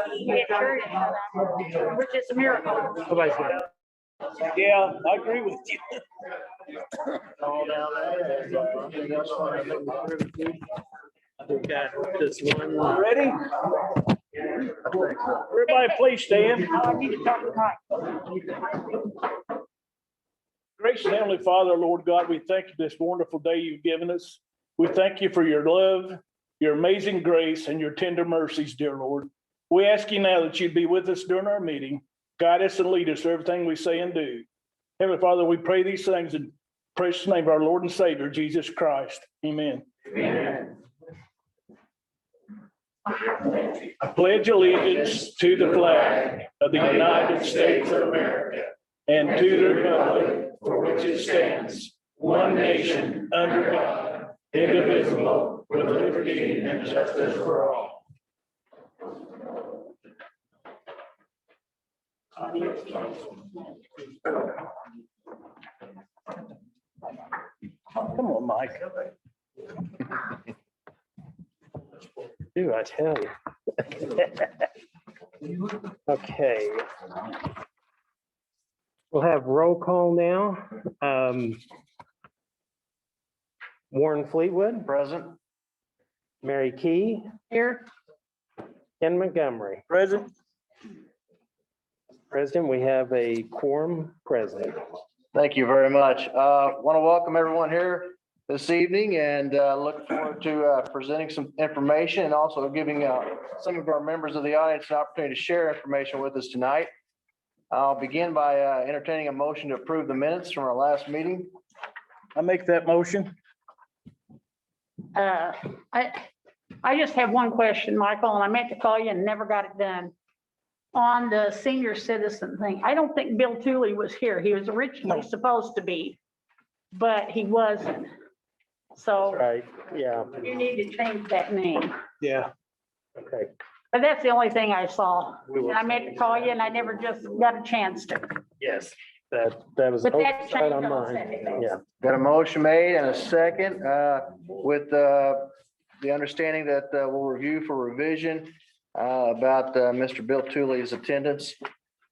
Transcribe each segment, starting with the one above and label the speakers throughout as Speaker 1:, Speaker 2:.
Speaker 1: It sure is, which is a miracle.
Speaker 2: Nobody's got
Speaker 3: Yeah, I agree with you.
Speaker 2: all down there. We've got this one.
Speaker 3: Ready? Everybody please stand.
Speaker 1: Oh, I need to talk to Mike.
Speaker 3: Gracious Heavenly Father, Lord God, we thank you for this wonderful day you've given us. We thank you for your love, your amazing grace, and your tender mercies, dear Lord. We ask you now that you'd be with us during our meeting, guide us and lead us to everything we say and do. Heavenly Father, we pray these things in the precious name of our Lord and Savior, Jesus Christ. Amen.
Speaker 2: Amen.
Speaker 3: I pledge allegiance to the flag of the United States of America and to the republic for which it stands, one nation, under God, indivisible, with liberty and justice for all. Come on, Mike.
Speaker 2: Do I tell you? Okay. We'll have roll call now. Warren Fleetwood. Present. Mary Key.
Speaker 1: Here,
Speaker 2: Ken Montgomery.
Speaker 3: Present.
Speaker 2: President, we have a quorum present.
Speaker 4: Thank you very much. Want to welcome everyone here this evening and look forward to presenting some information and also giving some of our members of the audience an opportunity to share information with us tonight. I'll begin by entertaining a motion to approve the minutes from our last meeting.
Speaker 3: I make that motion.
Speaker 1: I just have one question, Michael, and I meant to call you and never got it done. On the senior citizen thing, I don't think Bill Tooley was here. He was originally supposed to be, but he wasn't. So
Speaker 2: Right, yeah,
Speaker 1: you need to change that name.
Speaker 3: Yeah.
Speaker 2: okay.
Speaker 1: But that's the only thing I saw.
Speaker 2: We will-
Speaker 1: And I meant to call you and I never just got a chance to.
Speaker 2: Yes, that was.
Speaker 1: But that
Speaker 2: oversight
Speaker 1: changed
Speaker 2: on
Speaker 1: on
Speaker 2: mine.
Speaker 1: second.
Speaker 2: Yeah,
Speaker 4: Got a motion made and a second with the understanding that we'll review for revision about Mr. Bill Tooley's attendance.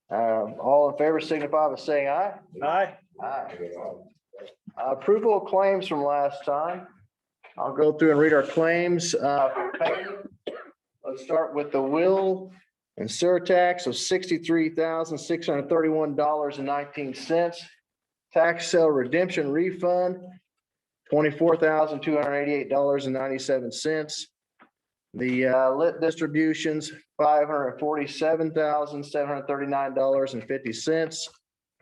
Speaker 4: All in favor signify by saying aye.
Speaker 3: Aye.
Speaker 4: Aye. Approval of claims from last time. I'll go through and read our claims. Let's start with the will and surtax of $63,631.19. Tax sale redemption refund, $24,288.97. The lit distributions, $547,739.50.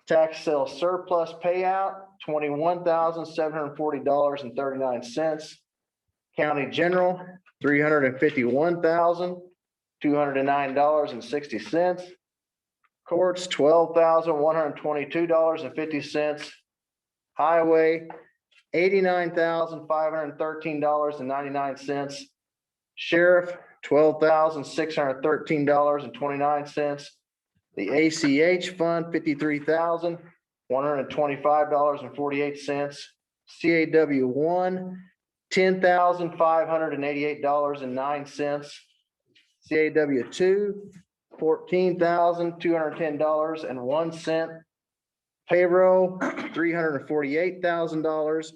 Speaker 4: Tax sale surplus payout, $21,740.39. County general, $351,209.60. Courts, $12,122.50. Highway, $89,513.99. Sheriff, $12,613.29. The ACH fund, $53,125.48. CAW one, $10,588.09. CAW two, $14,210.01. Payroll, $348,000,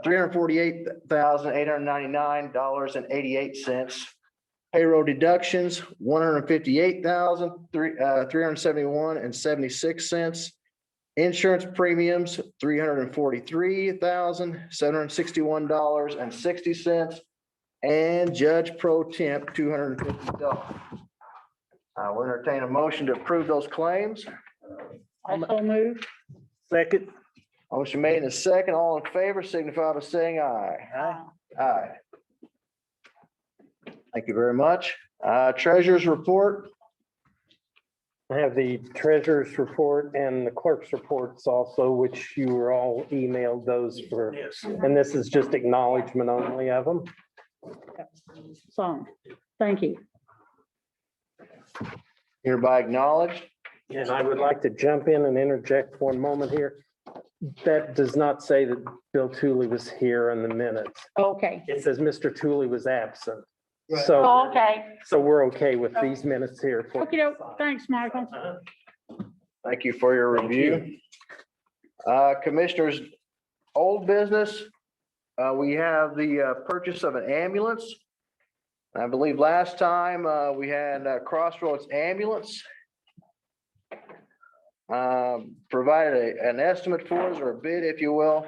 Speaker 4: $348,899.88. Payroll deductions, $158,371.76. Insurance premiums, $343,761.60. And judge pro temp, $250. We'll entertain a motion to approve those claims.
Speaker 1: I so moved.
Speaker 3: Second.
Speaker 4: Motion made in a second. All in favor signify by saying aye.
Speaker 3: Aye.
Speaker 4: Aye. Thank you very much. Treasurer's report.
Speaker 2: I have the treasurer's report and the clerk's reports also, which you were all emailed those for.
Speaker 3: Yes.
Speaker 2: And this is just acknowledgement only of them.
Speaker 1: So, thank you.
Speaker 4: Hereby acknowledged.
Speaker 2: And I would like to jump in and interject one moment here. That does not say that Bill Tooley was here in the minutes.
Speaker 1: Okay,
Speaker 2: It says Mr. Tooley was absent. So,
Speaker 1: Oh, okay.
Speaker 2: so we're okay with these minutes here. for-
Speaker 1: Okay, thanks, Michael.
Speaker 4: Thank you for your review. Commissioners, old business, we have the purchase of an ambulance. I believe last time we had Crossroads Ambulance provided an estimate for us, or a bid, if you will.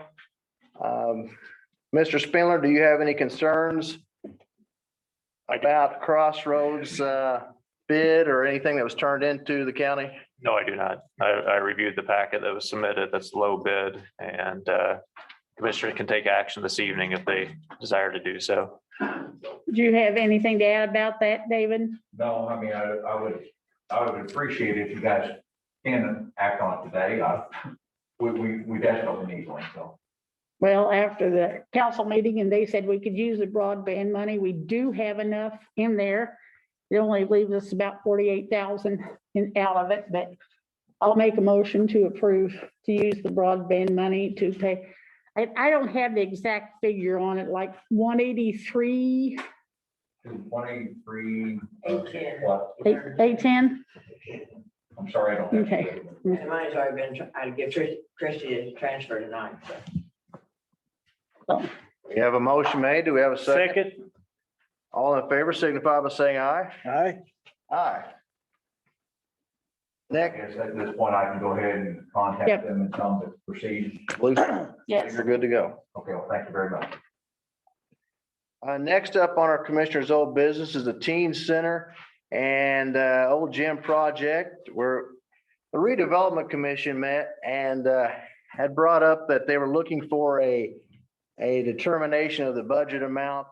Speaker 4: Mr. Spindler, do you have any concerns about Crossroads bid or anything that was turned into the county?
Speaker 5: No, I do not. I reviewed the packet that was submitted. That's low bid, and commissioners can take action this evening if they desire to do so.
Speaker 1: Do you have anything to add about that, David?
Speaker 6: No, I mean, I would appreciate it if you guys can act on it today. We definitely need one, so.
Speaker 1: Well, after the council meeting and they said we could use the broadband money, we do have enough in there. It only leaves us about 48,000 out of it, but I'll make a motion to approve to use the broadband money to pay. I don't have the exact figure on it, like 183,
Speaker 6: 183.
Speaker 7: 810.
Speaker 6: What?
Speaker 1: 810.
Speaker 6: I'm sorry, I don't. have
Speaker 1: Okay.
Speaker 6: it.
Speaker 7: And the money's already been, I'd give Christie a transfer tonight. So.
Speaker 4: We have a motion made. Do we have a second?
Speaker 3: Second,
Speaker 4: All in favor signify by saying aye.
Speaker 3: aye.
Speaker 4: Aye.
Speaker 6: I
Speaker 4: Nick,
Speaker 6: guess at this point, I can go ahead and contact
Speaker 1: Yep.
Speaker 6: them and tell them to proceed.
Speaker 4: please,
Speaker 1: Yes.
Speaker 4: you're good to go.
Speaker 6: Okay, well, thank you very much.
Speaker 4: Next up on our commissioner's old business is the teen center and old gym project, where the redevelopment commission met and had brought up that they were looking for a determination of the budget amount.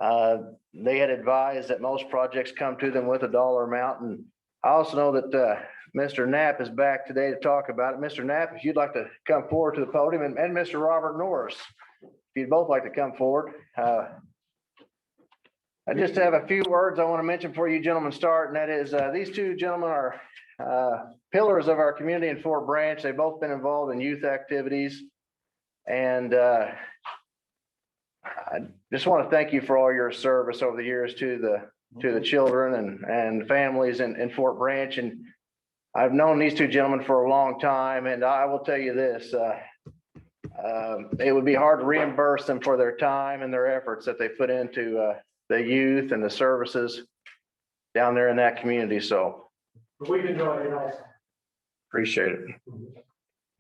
Speaker 4: They had advised that most projects come to them with a dollar amount, and I also know that Mr. Knapp is back today to talk about it. Mr. Knapp, if you'd like to come forward to the podium, and Mr. Robert Norris, if you'd both like to come forward. I just have a few words I want to mention before you gentlemen start, and that is these two gentlemen are pillars of our community in Fort Branch. They've both been involved in youth activities. And I just want to thank you for all your service over the years to the children and families in Fort Branch. And I've known these two gentlemen for a long time, and I will tell you this, it would be hard to reimburse them for their time and their efforts that they put into the youth and the services down there in that community. So
Speaker 8: We've enjoyed it also,
Speaker 4: appreciate it.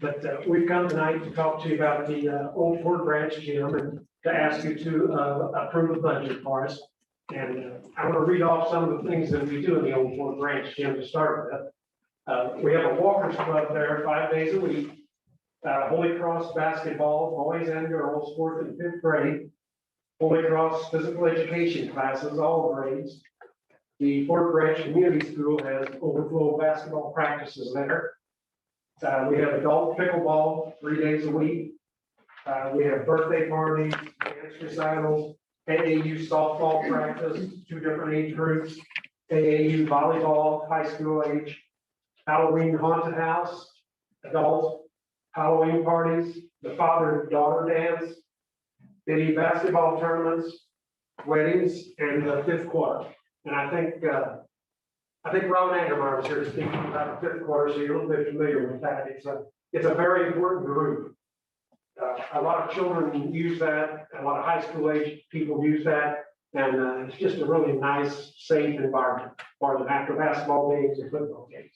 Speaker 8: but we've come tonight to talk to you about the old Fort Branch gym and to ask you to approve a budget for us. And I want to read off some of the things that we do in the old Fort Branch gym to start with. We have a walkers club there 5 days a week. Holy Cross basketball, boys and girls, 4th and 5th grade. Holy Cross physical education classes, all grades. The Fort Branch Community School has overflow basketball practices there. We have adult pickleball 3 days a week. We have birthday parties, dance recitals, AAU softball practice, 2 different age groups, AAU volleyball, high school age, Halloween haunted house, adult Halloween parties, the father and daughter dance, mini basketball tournaments, weddings, and the 5th quarter. And I think Ron Andermeyer was here speaking about the 5th quarter, so you're a little bit familiar with that. It's a very important group. A lot of children use that, a lot of high school age people use that, and it's just a really nice, safe environment for them after basketball games and football games.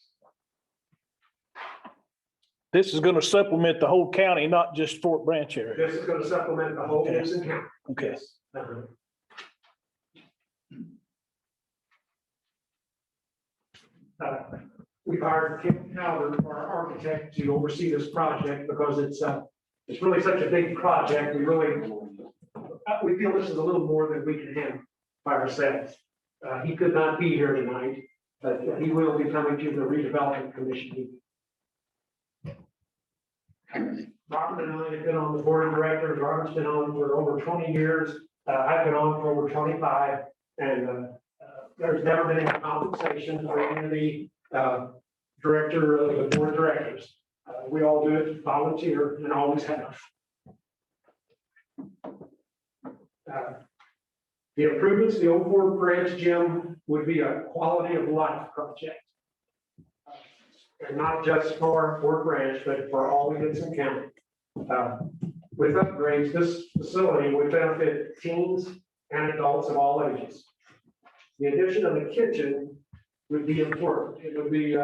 Speaker 3: This is going to supplement the whole county, not just Fort Branch area.
Speaker 8: This is going to supplement the whole Gibson County.
Speaker 3: Okay.
Speaker 8: Yes. Uh-huh. We've hired Kim Howard, our architect, to oversee this project because it's really such a big project. We feel this is a little more than we can handle by ourselves. He could not be here tonight, but he will be coming to the redevelopment commission meeting. Robert and I have been on the board of directors. Robert's been on for over 20 years. I've been on for over 25, and there's never been any compensation for any of the director of the board of directors. We all do it volunteer and always have. The improvements to the Old Ford Branch Gym would be a quality of life project. And not just for Fort Branch, but for all of Gibson County. With upgrades, this facility would benefit teens and adults of all ages. The addition of a kitchen would be important. It would be,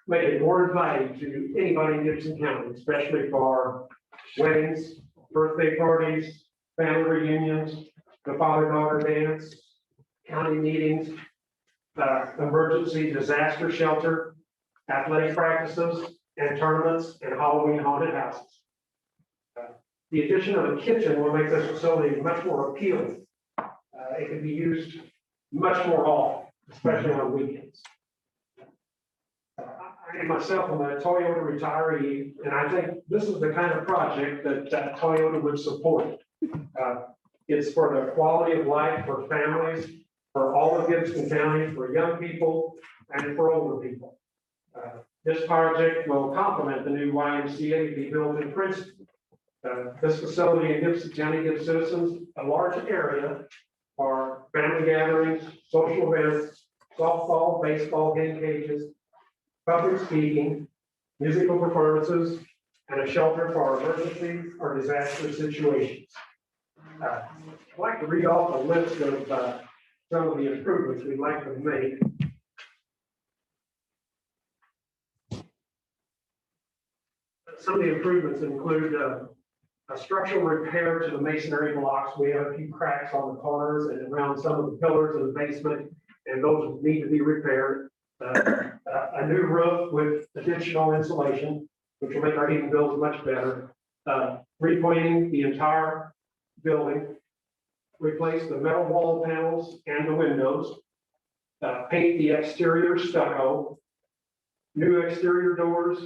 Speaker 8: make it more inviting to anybody in Gibson County, especially for weddings, birthday parties, family reunions, the father-daughter dance, county meetings, emergency disaster shelter, athletic practices and tournaments, and Halloween haunted houses. The addition of a kitchen will make this facility much more appealing. It can be used much more often, especially on weekends. I myself am a Toyota retiree, and I think this is the kind of project that Toyota would support. It's for the quality of life for families, for all of Gibson County, for young people, and for older people. This project will complement the new YMCA to be built in Princeton. This facility in Gibson County gives citizens a large area for family gatherings, social events, softball, baseball game cages, public speaking, musical performances, and a shelter for emergency or disaster situations. I'd like to read off a list of some of the improvements we'd like to make. Some of the improvements include a structural repair to the masonry blocks. We have a few cracks on the corners and around some of the pillars in the basement, and those need to be repaired. A new roof with additional insulation, which will make our heating bills much better. Repainting the entire building, replace the metal wall panels and the windows, paint the exterior stucco, new exterior doors,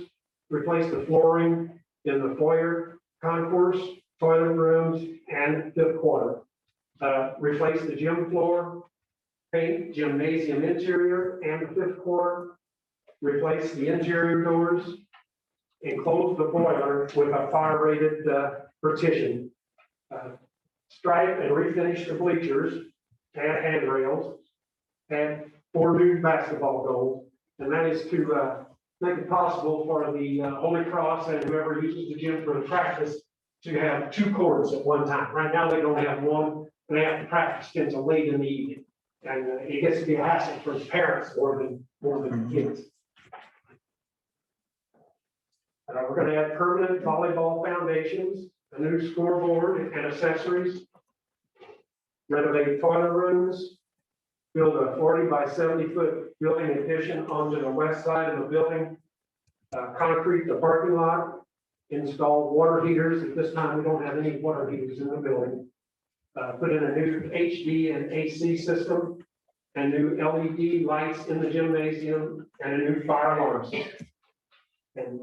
Speaker 8: replace the flooring in the foyer, concourse, toilet rooms, and fifth quarter. Replace the gym floor, paint gymnasium interior and the fifth quarter, replace the interior doors, enclose the boiler with a fire-rated partition, stripe and refinish the bleachers and handrails, and 4 new basketball goals. And that is to make it possible for the Holy Cross and whoever uses the gym for the practice to have 2 courts at one time. Right now, they don't have one. They have to practice until late in the evening. And it gets to be a hassle for the parents more than the kids. We're going to have permanent volleyball foundations, a new scoreboard and accessories, renovate toilet rooms, build a 40 by 70 foot building addition onto the west side of the building, concrete the parking lot, install water heaters. At this time, we don't have any water heaters in the building. Put in a new HD and AC system, and new LED lights in the gymnasium, and a new fire alarm system. And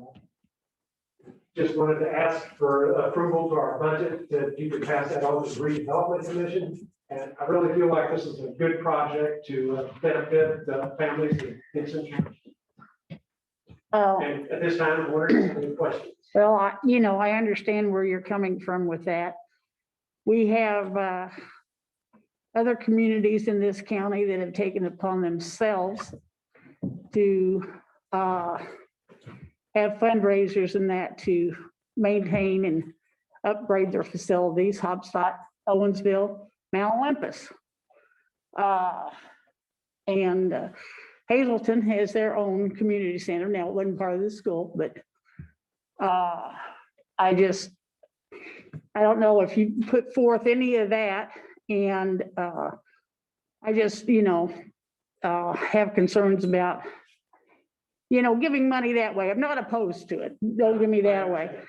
Speaker 8: just wanted to ask for approval to our budget, that you could pass that on to the redevelopment commission. And I really feel like this is a good project to benefit the families in Gibson County. And at this time, what are any questions?
Speaker 1: Well, I understand where you're coming from with that. We have other communities in this county that have taken upon themselves to have fundraisers and that to maintain and upgrade their facilities, Hobstadt, Owensville, Mount Olympus. And Hazleton has their own community center. Now, it wasn't part of the school, but I don't know if you put forth any of that. And I just, have concerns about, giving money that way. I'm not opposed to it. Don't give me that way.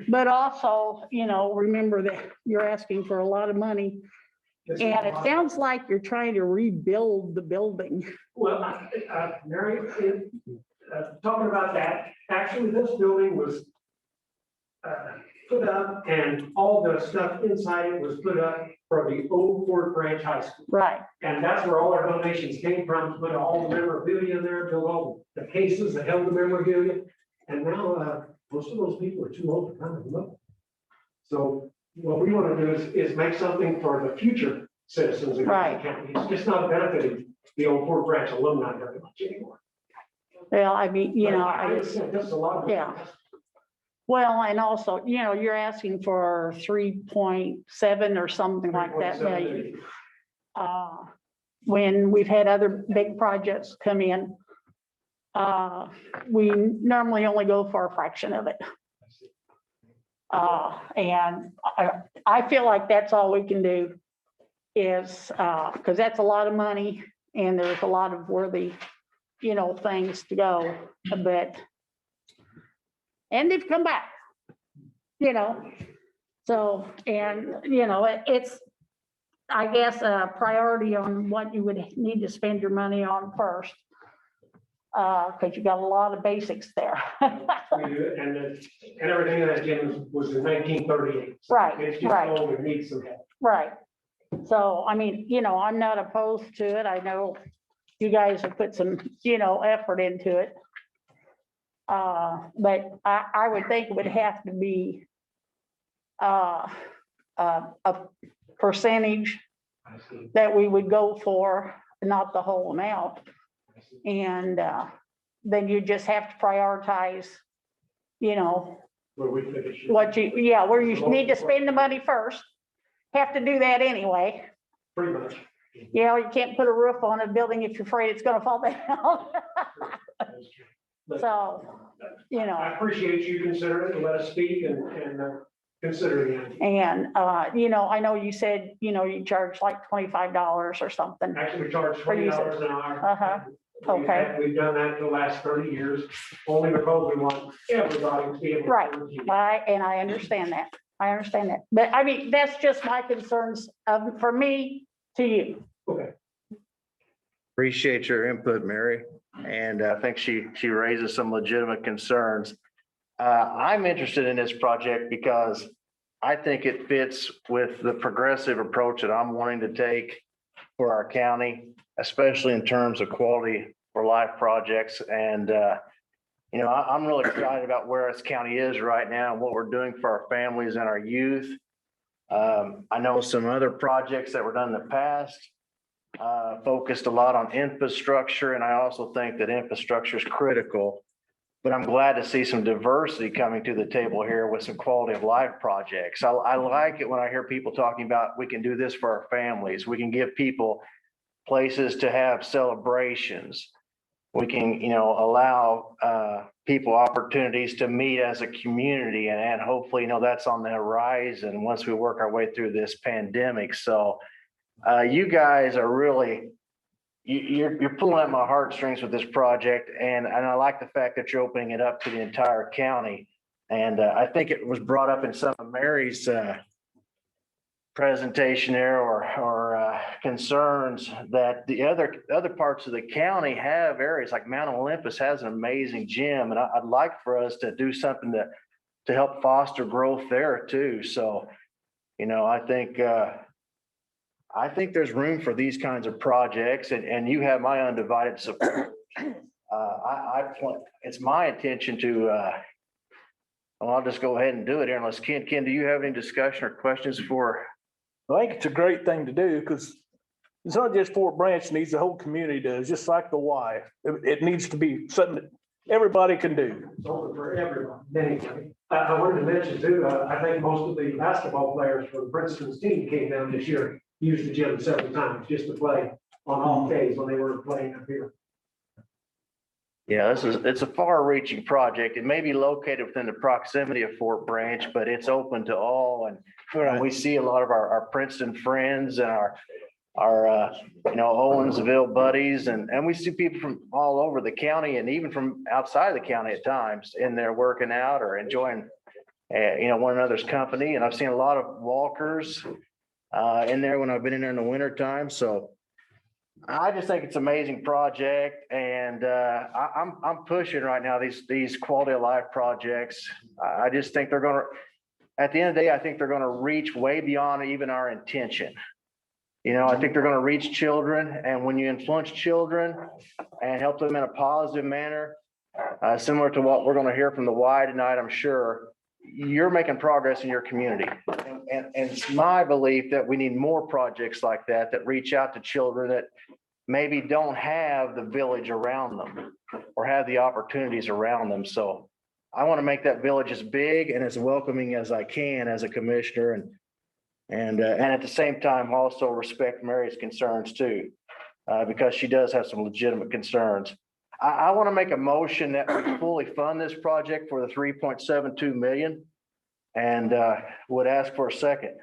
Speaker 1: But also, remember that you're asking for a lot of money. And it sounds like you're trying to rebuild the building.
Speaker 8: Well, Mary, talking about that, actually, this building was put up, and all the stuff inside it was put up for the old Fort Branch High School.
Speaker 1: Right.
Speaker 8: And that's where all our donations came from, to put all the memorabilia in there, build all the cases that held the memorabilia. And now, most of those people are too old to come and look. So what we want to do is make something for the future citizens in
Speaker 1: Right.
Speaker 8: the county. It's just not benefiting the Old Fort Branch alumni very much anymore.
Speaker 1: Well, I mean, you know, I just,
Speaker 8: understand, that's a lot of.
Speaker 1: Yeah. well, and also, you know, you're asking for 3.7 or something like that
Speaker 8: 3.7
Speaker 1: million.
Speaker 8: million.
Speaker 1: When we've had other big projects come in, we normally only go for a fraction of it. And I feel like that's all we can do is, because that's a lot of money and there's a lot of worthy, you know, things to go, but, and they've come back, you know, so, and, you know, it's, I guess, a priority on what you would need to spend your money on first. Because you got a lot of basics there.
Speaker 8: We do, and everything in that gym was in 1938. So
Speaker 1: Right,
Speaker 8: It's just
Speaker 1: right.
Speaker 8: old, it needs some help.
Speaker 1: Right. So, I mean, you know, I'm not opposed to it. I know you guys have put some, you know, effort into it. But I would think it would have to be a percentage
Speaker 8: I see.
Speaker 1: that we would go for, not the whole amount.
Speaker 8: I see.
Speaker 1: And then you just have to prioritize, you know,
Speaker 8: Where we think it should.
Speaker 1: what you, yeah, where you need to spend the money first. Have to do that anyway.
Speaker 8: Pretty much.
Speaker 1: You know, you can't put a roof on a building if you're afraid it's gonna fall down.
Speaker 8: That's true. But
Speaker 1: So, you know,
Speaker 8: I appreciate you considering it and let us speak and considering it.
Speaker 1: and, you know, I know you said, you know, you charge like $25 or something.
Speaker 8: Actually, we charge
Speaker 1: For usage.
Speaker 8: $20 an hour.
Speaker 1: Uh-huh. Okay.
Speaker 8: We've done that for the last 30 years, only because we want everybody to be able to.
Speaker 1: Right.
Speaker 8: review.
Speaker 1: And I understand that. I understand that. But I mean, that's just my concerns for me to you.
Speaker 8: Okay.
Speaker 4: Appreciate your input, Mary. And I think she raises some legitimate concerns. I'm interested in this project because I think it fits with the progressive approach that I'm wanting to take for our county, especially in terms of quality for life projects. And, you know, I'm really excited about where this county is right now and what we're doing for our families and our youth. I know some other projects that were done in the past focused a lot on infrastructure, and I also think that infrastructure is critical. But I'm glad to see some diversity coming to the table here with some quality of life projects. I like it when I hear people talking about we can do this for our families. We can give people places to have celebrations. We can, you know, allow people opportunities to meet as a community, and hopefully, you know, that's on the horizon once we work our way through this pandemic. So you guys are really, you're pulling at my heartstrings with this project, and I like the fact that you're opening it up to the entire county. And I think it was brought up in some of Mary's presentation there or concerns that the other parts of the county have areas like Mount Olympus has an amazing gym, and I'd like for us to do something to help foster growth there too. So, you know, I think there's room for these kinds of projects, and you have my undivided support. It's my intention to, well, I'll just go ahead and do it here unless Ken, do you have any discussion or questions for?
Speaker 3: I think it's a great thing to do because it's not just Fort Branch needs, the whole community does, just like the Y. It needs to be something that everybody can do.
Speaker 8: It's open for everyone, anybody. I wanted to mention too, I think most of the basketball players from Princeton's team came down this year, used the gym several times just to play on off days when they were playing up here.
Speaker 4: Yeah, it's a far reaching project. It may be located within the proximity of Fort Branch, but it's open to all. And we see a lot of our Princeton friends and our you know, Owensville buddies, and we see people from all over the county and even from outside of the county at times in there working out or enjoying, you know, one another's company. And I've seen a lot of walkers in there when I've been in there in the winter time. So I just think it's an amazing project, and I'm pushing right now these quality of life projects. I just think they're going to, at the end of the day, I think they're going to reach way beyond even our intention. You know, I think they're going to reach children, and when you influence children and help them in a positive manner, similar to what we're going to hear from the Y tonight, I'm sure, you're making progress in your community. And it's my belief that we need more projects like that, that reach out to children that maybe don't have the village around them or have the opportunities around them. So I want to make that village as big and as welcoming as I can as a commissioner, and at the same time, also respect Mary's concerns too, because she does have some legitimate concerns. I want to make a motion that we fully fund this project for the 3.72 million, and would ask for a second.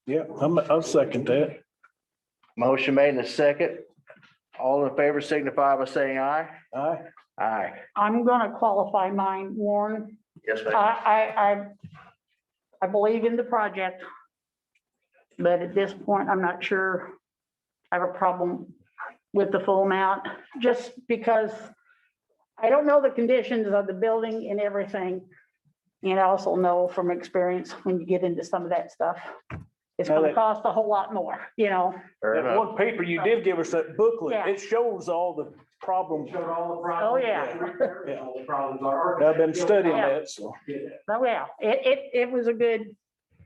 Speaker 3: Yeah, I'll second that.
Speaker 4: Motion made in a second. All in favor signify by saying aye.
Speaker 3: Aye.
Speaker 4: Aye.
Speaker 1: I'm gonna qualify mine, Warren.
Speaker 4: Yes, ma'am.
Speaker 1: I believe in the project. But at this point, I'm not sure I have a problem with the full amount, just because I don't know the conditions of the building and everything. And I also know from experience, when you get into some of that stuff, it's gonna cost a whole lot more, you know?
Speaker 4: Fair
Speaker 3: That
Speaker 4: enough.
Speaker 3: one paper you did give us, that booklet,
Speaker 1: Yeah.
Speaker 3: it shows all the problems.
Speaker 8: Showed all the problems.
Speaker 1: Oh, yeah.
Speaker 8: All the problems are.
Speaker 3: I've been studying
Speaker 1: Yeah.
Speaker 3: that, so.
Speaker 1: Oh, yeah, it was a good.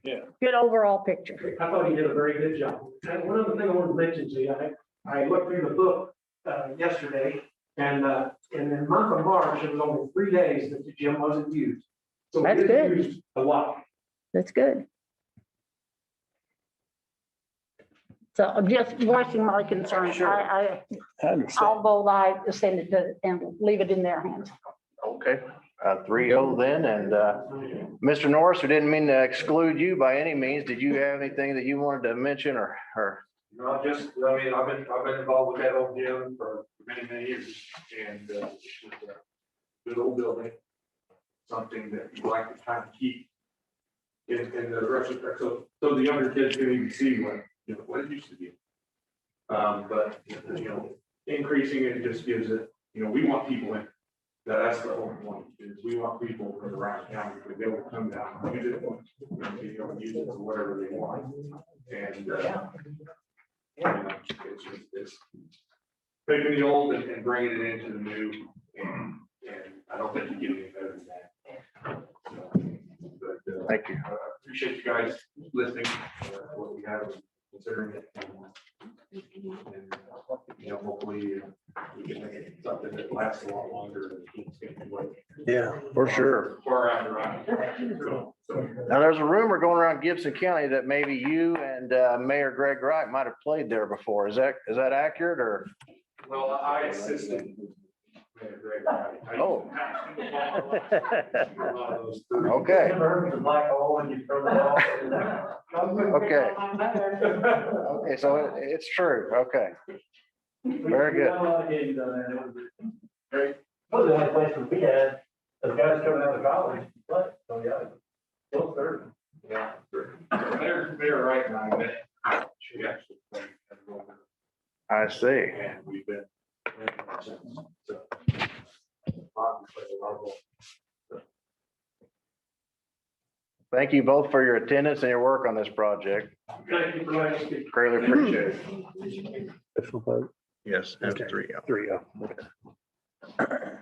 Speaker 3: Yeah.
Speaker 1: Good overall picture.
Speaker 8: I thought he did a very good job. And one other thing I wanted to mention to you, I looked through the book yesterday, and in the month of March, it was only 3 days that the gym wasn't used. So
Speaker 1: That's
Speaker 8: it is
Speaker 1: good.
Speaker 8: used a lot.
Speaker 1: That's good. So I'm just voicing my concerns.
Speaker 3: Sure.
Speaker 1: I,
Speaker 3: I understand.
Speaker 1: I'll vote aye to send it to, and leave it in their hands.
Speaker 4: Okay, 3-0 then, and Mr. Norris, we didn't mean to exclude you by any means. Did you have anything that you wanted to mention or?
Speaker 9: No, just, I mean, I've been involved with that old gym for many years, and it's just a good old building. Something that you like to kind of keep in the rest of, so the younger kids can even see what it used to be. But, increasing it just gives it, we want people in. That's the whole point, is we want people from around town to be able to come down and use it, use it for whatever they want. And, it's taking the old and bringing it into the new, and I don't think you get any better than that. But,
Speaker 4: Thank you.
Speaker 9: I appreciate you guys listening, what we have, considering it. And, hopefully we can make it something that lasts a lot longer than it's going to wait.
Speaker 4: Yeah, for sure.
Speaker 9: Far out around. So,
Speaker 4: Now, there's a rumor going around Gibson County that maybe you and Mayor Greg Wright might have played there before. Is that accurate or?
Speaker 9: well, I assisted. Mayor Greg Wright. I
Speaker 4: Oh.
Speaker 9: a lot of those things.
Speaker 4: Okay,
Speaker 7: The black hole and you throw the ball.
Speaker 4: okay. Okay, so it's true. Okay. Very good.
Speaker 9: Great.
Speaker 7: Well, the only place we had, the guys coming out of college, but, so yeah, still third.
Speaker 9: Yeah. Mayor Wright and I met. She actually played at the moment,
Speaker 4: I see.
Speaker 9: and we've been. Since, so. Bob played a lot of ball.
Speaker 4: Thank you both for your attendance and your work on this project.
Speaker 8: Thank you for letting us speak.
Speaker 4: Greatly appreciate it.
Speaker 2: Official vote.
Speaker 4: Yes, and
Speaker 2: Okay.
Speaker 4: 3-0.
Speaker 2: 3-0.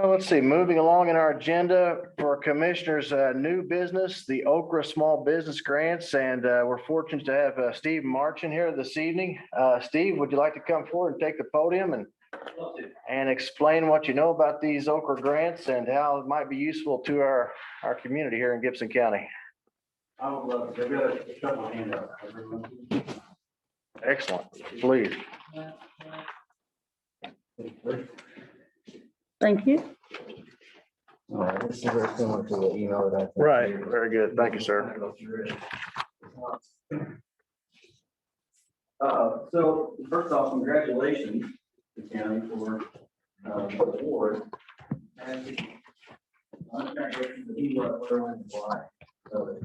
Speaker 4: Let's see, moving along in our agenda for commissioners, new business, the Okra Small Business Grants, and we're fortunate to have Steve Marchin here this evening. Steve, would you like to come forward and take the podium and explain what you know about these Okra grants and how it might be useful to our community here in Gibson County?
Speaker 7: I would love to, I've got a couple of handouts.
Speaker 4: Excellent, please.
Speaker 1: Thank you.
Speaker 7: This is very similar to the email that I sent.
Speaker 4: Right, very good. Thank you, sir.
Speaker 10: So first off, congratulations to the county for the award. And I'm not sure if you know where went why. So,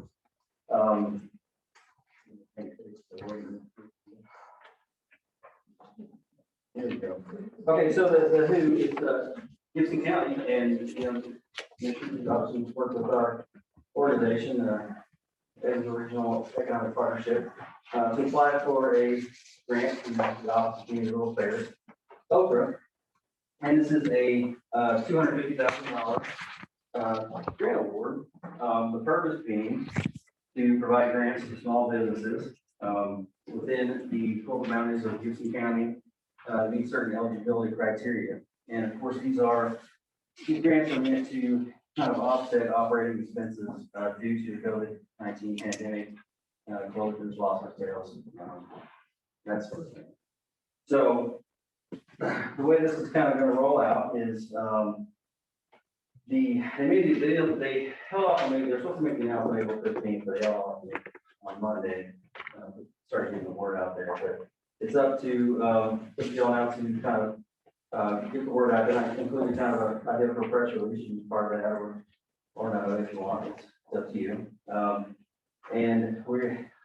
Speaker 10: here we go. Okay, so the who is Gibson County, and Commissioners obviously work with our organization, as the regional economic partnership, to apply for a grant from the Office of Community Rural Affairs, Okra. And this is a $250,000 grant award. The purpose being to provide grants to small businesses within the local boundaries of Houston County, meet certain eligibility criteria. And of course, these grants are meant to kind of offset operating expenses due to the COVID-19 pandemic, closures, loss of sales, that sort of thing. So the way this is kind of going to roll out is they held off on they're supposed to make the announcement April 15th, but they held off on Monday. Started getting the word out there, but it's up to the deal now to kind of get the word out there, including kind of a different press release, you can part of that or not if you want. It's up to you. And we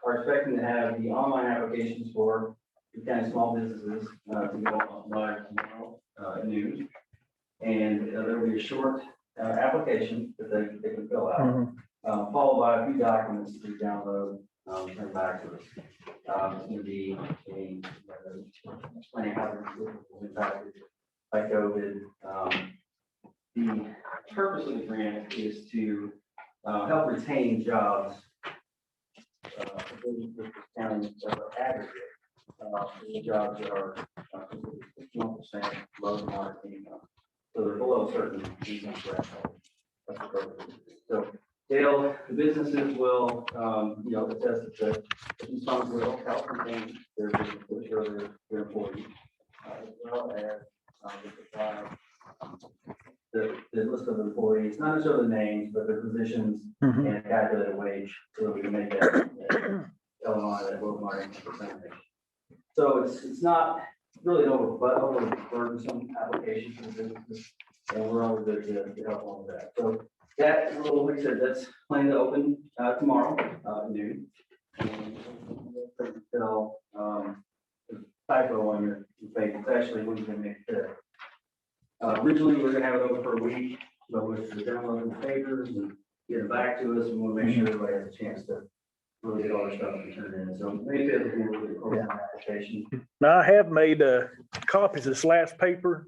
Speaker 10: are expecting to have the online applications for the kind of small businesses to go online tomorrow at noon. And there will be a short application that they can fill out, followed by a few documents to download, send back to us. It's going to be explaining how they're impacted by COVID. The purpose of the grant is to help retain jobs in the county that are aggregate. The jobs that are 61% low to moderate income. So they're below certain income threshold. That's the purpose. So the businesses will, attest that these funds will help retain their businesses or their employees, as well as the list of employees, not necessarily the names, but their positions and a calculated wage, so that we can make that Illinois that low margin percentage. So it's not really an overly burdensome application for the businesses, and we're always there to help on with that. So that, like I said, that's planned to open tomorrow at noon. Until typo on your page, it's actually Wednesday, May 5th. Originally, we were gonna have it open for a week, but with the downloading the papers and getting it back to us, we want to make sure everybody has a chance to really get all their stuff and turn it in. So May 5th will be a really close application.
Speaker 3: Now, I have made copies of this last paper,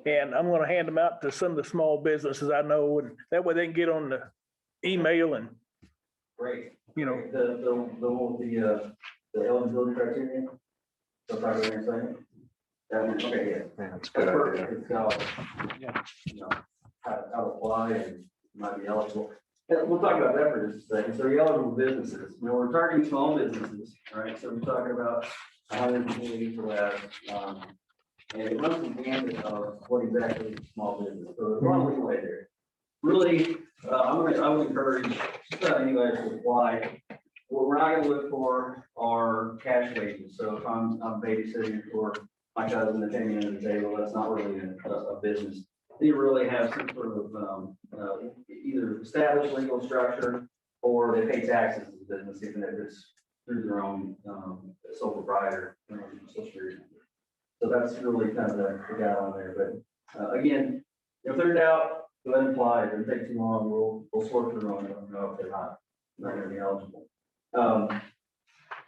Speaker 3: and I'm gonna hand them out to some of the small businesses I know, and that way they can get on the email and,
Speaker 10: Great.
Speaker 3: you know.
Speaker 10: The one with the eligibility criteria. So if I go there and say, that one, okay, yeah.
Speaker 4: That's a good idea.
Speaker 10: It's got, how to apply and might be eligible. And we'll talk about that for just a second. So the eligible businesses, we're targeting small businesses, right? So we're talking about 100 employees or less. And it runs the gamut of what exactly is a small business. So there's one leeway there. Really, I would encourage just about anybody to apply. What we're not going to look for are cash wages. So if I'm babysitting for my cousin at the end of the day, well, that's not really a business. You really have some sort of either established legal structure or they pay taxes as a business, even if it's through their own sole proprietor. So that's really kind of the guideline there. But again, if they're in doubt, go ahead and apply. If it takes too long, we'll sort through them and know if they're not going to be eligible.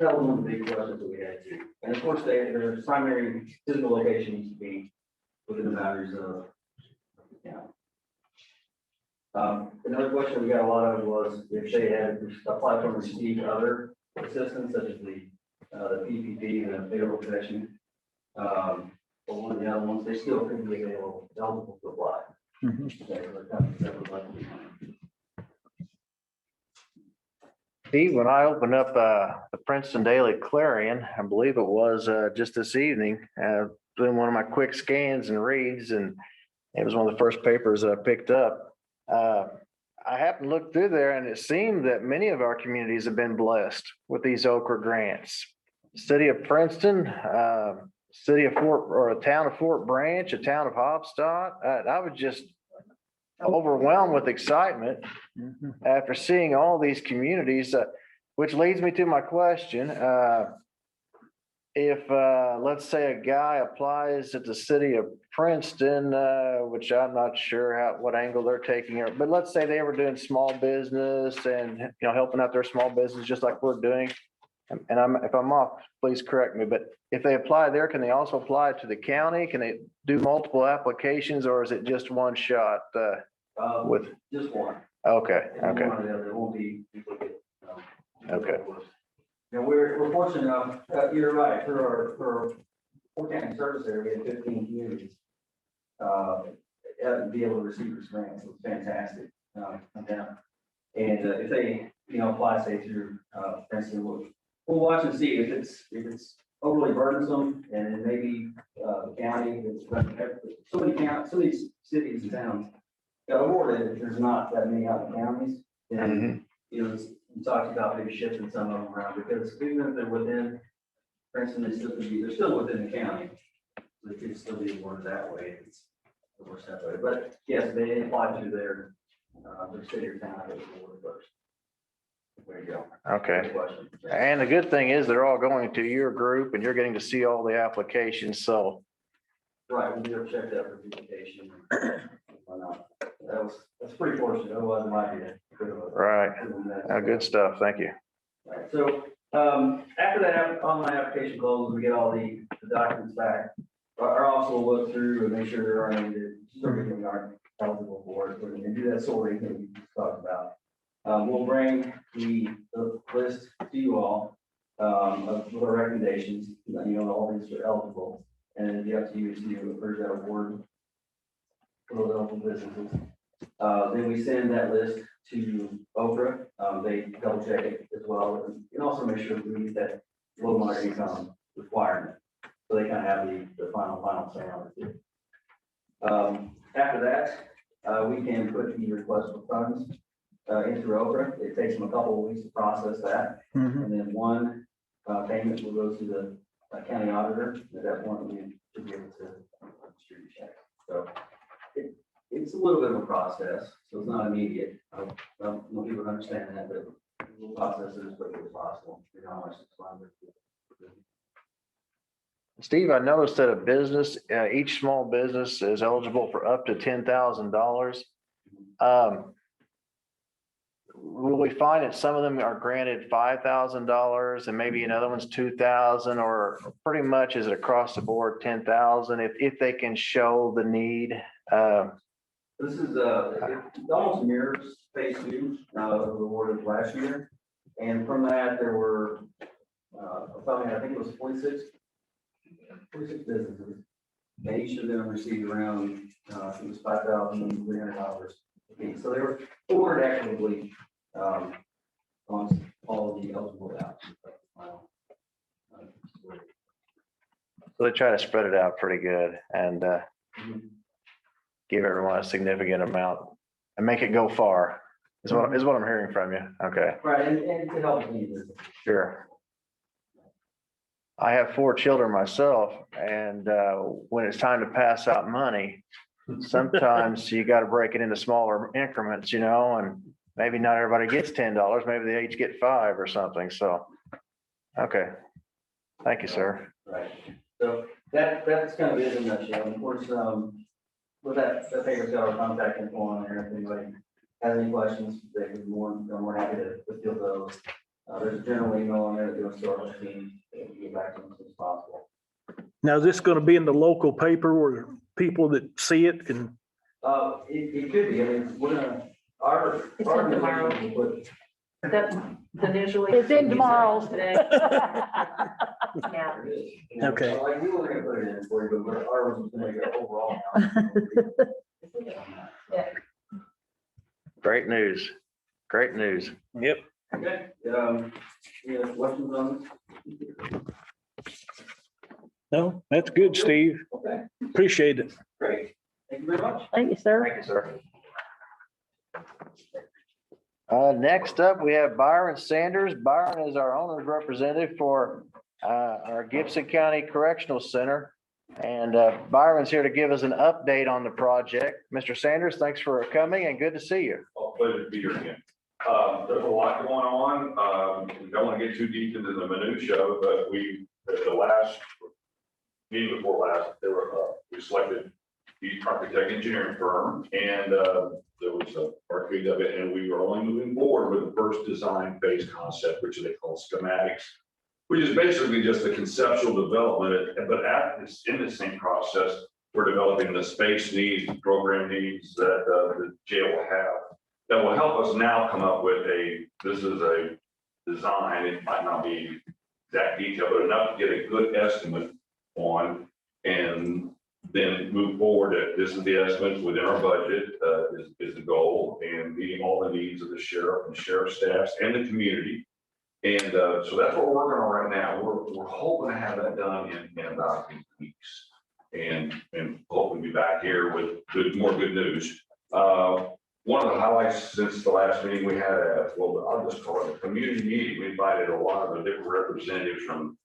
Speaker 10: That was one of the big questions that we had too. And of course, their primary physical location needs to be within the boundaries of the county. Another question we got a lot of was if they had applied for and received other assistance, such as the PPP, the payroll protection, or one of the other ones, they still couldn't be eligible to apply.
Speaker 4: Steve, when I opened up the Princeton Daily Clarion, I believe it was just this evening, doing one of my quick scans and reads, and it was one of the first papers that I picked up. I happened to look through there, and it seemed that many of our communities have been blessed with these Okra grants. City of Princeton, city of Fort, or a town of Fort Branch, a town of Hobstadt. I was just overwhelmed with excitement after seeing all these communities, which leads me to my question. If, let's say a guy applies at the city of Princeton, which I'm not sure what angle they're taking here, but let's say they were doing small business and, helping out their small business just like we're doing. And if I'm off, please correct me, but if they apply there, can they also apply to the county? Can they do multiple applications or is it just one shot, with,
Speaker 10: Just one.
Speaker 4: okay,
Speaker 10: If you
Speaker 4: okay,
Speaker 10: want it, it won't be duplicate.
Speaker 4: Okay.
Speaker 10: You know, we're fortunate enough, you're right, for our Fort County service area, we had 15 communities. Be able to receive this grant, so it's fantastic. Yeah. And if they, apply, say through, for instance, we'll watch and see if it's overly burdensome and then maybe, the county, so many cities and towns got awarded, if there's not that many other counties, then, we talked about maybe shifting some of them around, because even if they're within, for instance, they're still within the county. So they could still be awarded that way, if it's more separated, but yes, they apply to their city or town, that was awarded first. There you go.
Speaker 4: okay.
Speaker 10: Good question.
Speaker 4: And the good thing is they're all going to your group and you're getting to see all the applications, so.
Speaker 10: Right, we'll be able to check that for duplication. Why not? That's pretty fortunate, otherwise it might be.
Speaker 4: Right. Good stuff. Thank you.
Speaker 10: Right, so, after that online application closes, we get all the documents back. Our office will look through and make sure there aren't any that certainly aren't eligible for it, and do that sorting that we just talked about. We'll bring the list to you all, with our recommendations, all these are eligible, and it'll be up to you to approve that award for those eligible businesses. Then we send that list to Oprah. They double check it as well, and also make sure we meet that low moderate income requirement. So they kind of have the final say on it too. After that, we can put the request for funds into Oprah. It takes them a couple of weeks to process that. And then one payment will go to the county auditor. At that point, we should be able to distribute checks. So it's a little bit of a process, so it's not immediate. Most people understand that, but we'll process it as quickly as possible. You know how much it's funded.
Speaker 4: Steve, I noticed that a business, each small business is eligible for up to $10,000. Will we find that some of them are granted $5,000 and maybe another one's 2,000, or pretty much is it across the board 10,000 if they can show the need?
Speaker 10: This is, it almost mirrors phase two, of the award of last year. And from that, there were, I think it was 46 businesses. And each of them received around, it was $5,300 apiece. So they were awarded equitably, on all of the eligible options.
Speaker 4: So they try to spread it out pretty good and give everyone a significant amount and make it go far is what I'm hearing from you. Okay.
Speaker 10: Right, and to help me.
Speaker 4: Sure. I have 4 children myself, and when it's time to pass out money, sometimes you got to break it into smaller increments, and maybe not everybody gets $10, maybe they each get 5 or something. So, okay. Thank you, sir.
Speaker 10: Right. So that's kind of it in a nutshell. Of course, with that paper's got our contact info on there. If anybody has any questions, they would be more happy to field those. There's a general email on there that goes to our team. They can get back to them as soon as possible.
Speaker 3: Now, is this going to be in the local paper where people that see it can?
Speaker 10: It could be. I mean, we're gonna, our.
Speaker 1: It's in tomorrow.
Speaker 10: Will put-
Speaker 1: That's initially. It's in tomorrow's today. Yeah.
Speaker 10: There it is.
Speaker 3: Okay.
Speaker 10: Like, we were gonna put it in for you, but ours was gonna go overall.
Speaker 4: Great news. Great news.
Speaker 3: Yep.
Speaker 10: Okay, any other questions on this?
Speaker 3: No, that's good, Steve.
Speaker 10: Okay,
Speaker 3: Appreciate it.
Speaker 10: great. Thank you very much.
Speaker 1: Thank you, sir.
Speaker 4: Thank you, sir. Next up, we have Byron Sanders. Byron is our owner's representative for our Gibson County Correctional Center. And Byron's here to give us an update on the project. Mr. Sanders, thanks for coming and good to see you.
Speaker 11: Oh, pleasure to be here again. There's a lot going on. We don't want to get too deep into the minutia, but at the last meeting before last, we selected the architect engineering firm, and there was a architect of it, and we were only moving forward with the first design phase concept, which they call schematics. which is basically just a conceptual development, but in the same process, we're developing the space needs, the program needs that the jail will have. That will help us now come up with this is a design, it might not be that detailed, but enough to get a good estimate on, and then move forward. This is the estimates within our budget, is the goal, and meeting all the needs of the sheriff and sheriff staffs and the community. And so that's what we're working on right now. We're hoping to have that done in about 8 weeks, and hoping to be back here with more good news. One of the highlights since the last meeting we had I'll just call it a community meeting. We invited a lot of the different representatives from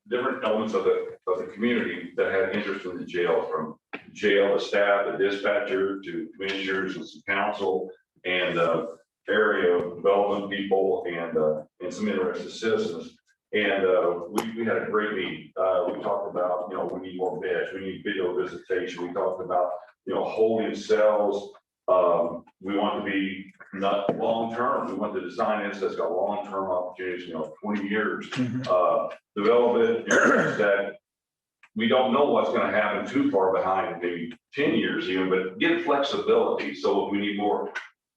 Speaker 11: different elements of the community that had interest in the jail, from jail, the staff, the dispatcher, to commissioners and some council, and area development people, and some interested citizens. And we had a great meeting. We talked about, we need more beds, we need video visitation. We talked about, holding cells. We want to be not long-term. We want to design this that's got long-term opportunities, 20 years. Develop it that we don't know what's going to happen too far behind, maybe 10 years even, but get flexibility. So if we need more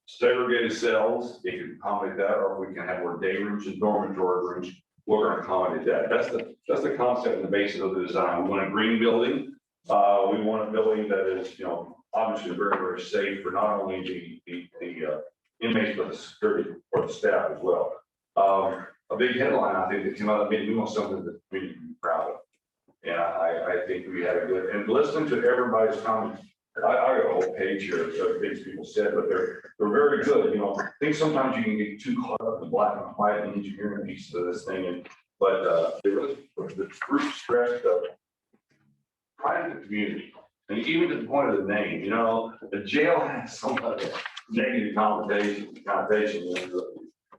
Speaker 11: segregated cells, it can accommodate that, or if we can have more day rooms and dormitory rooms, we're going to accommodate that. That's the concept and the basis of the design. We want a green building. We want a building that is, obviously very, very safe for not only the inmates, but the security for the staff as well. A big headline, I think, that came out of the meeting, we want something that we can be proud of. And I think we had a good, and listening to everybody's comments, I got a whole page here of things people said, but they're very good. I think sometimes you can get too caught up in black and white and engineering pieces of this thing. But the group stressed pride in the community. And even to the point of the name, the jail has some of that negative connotation.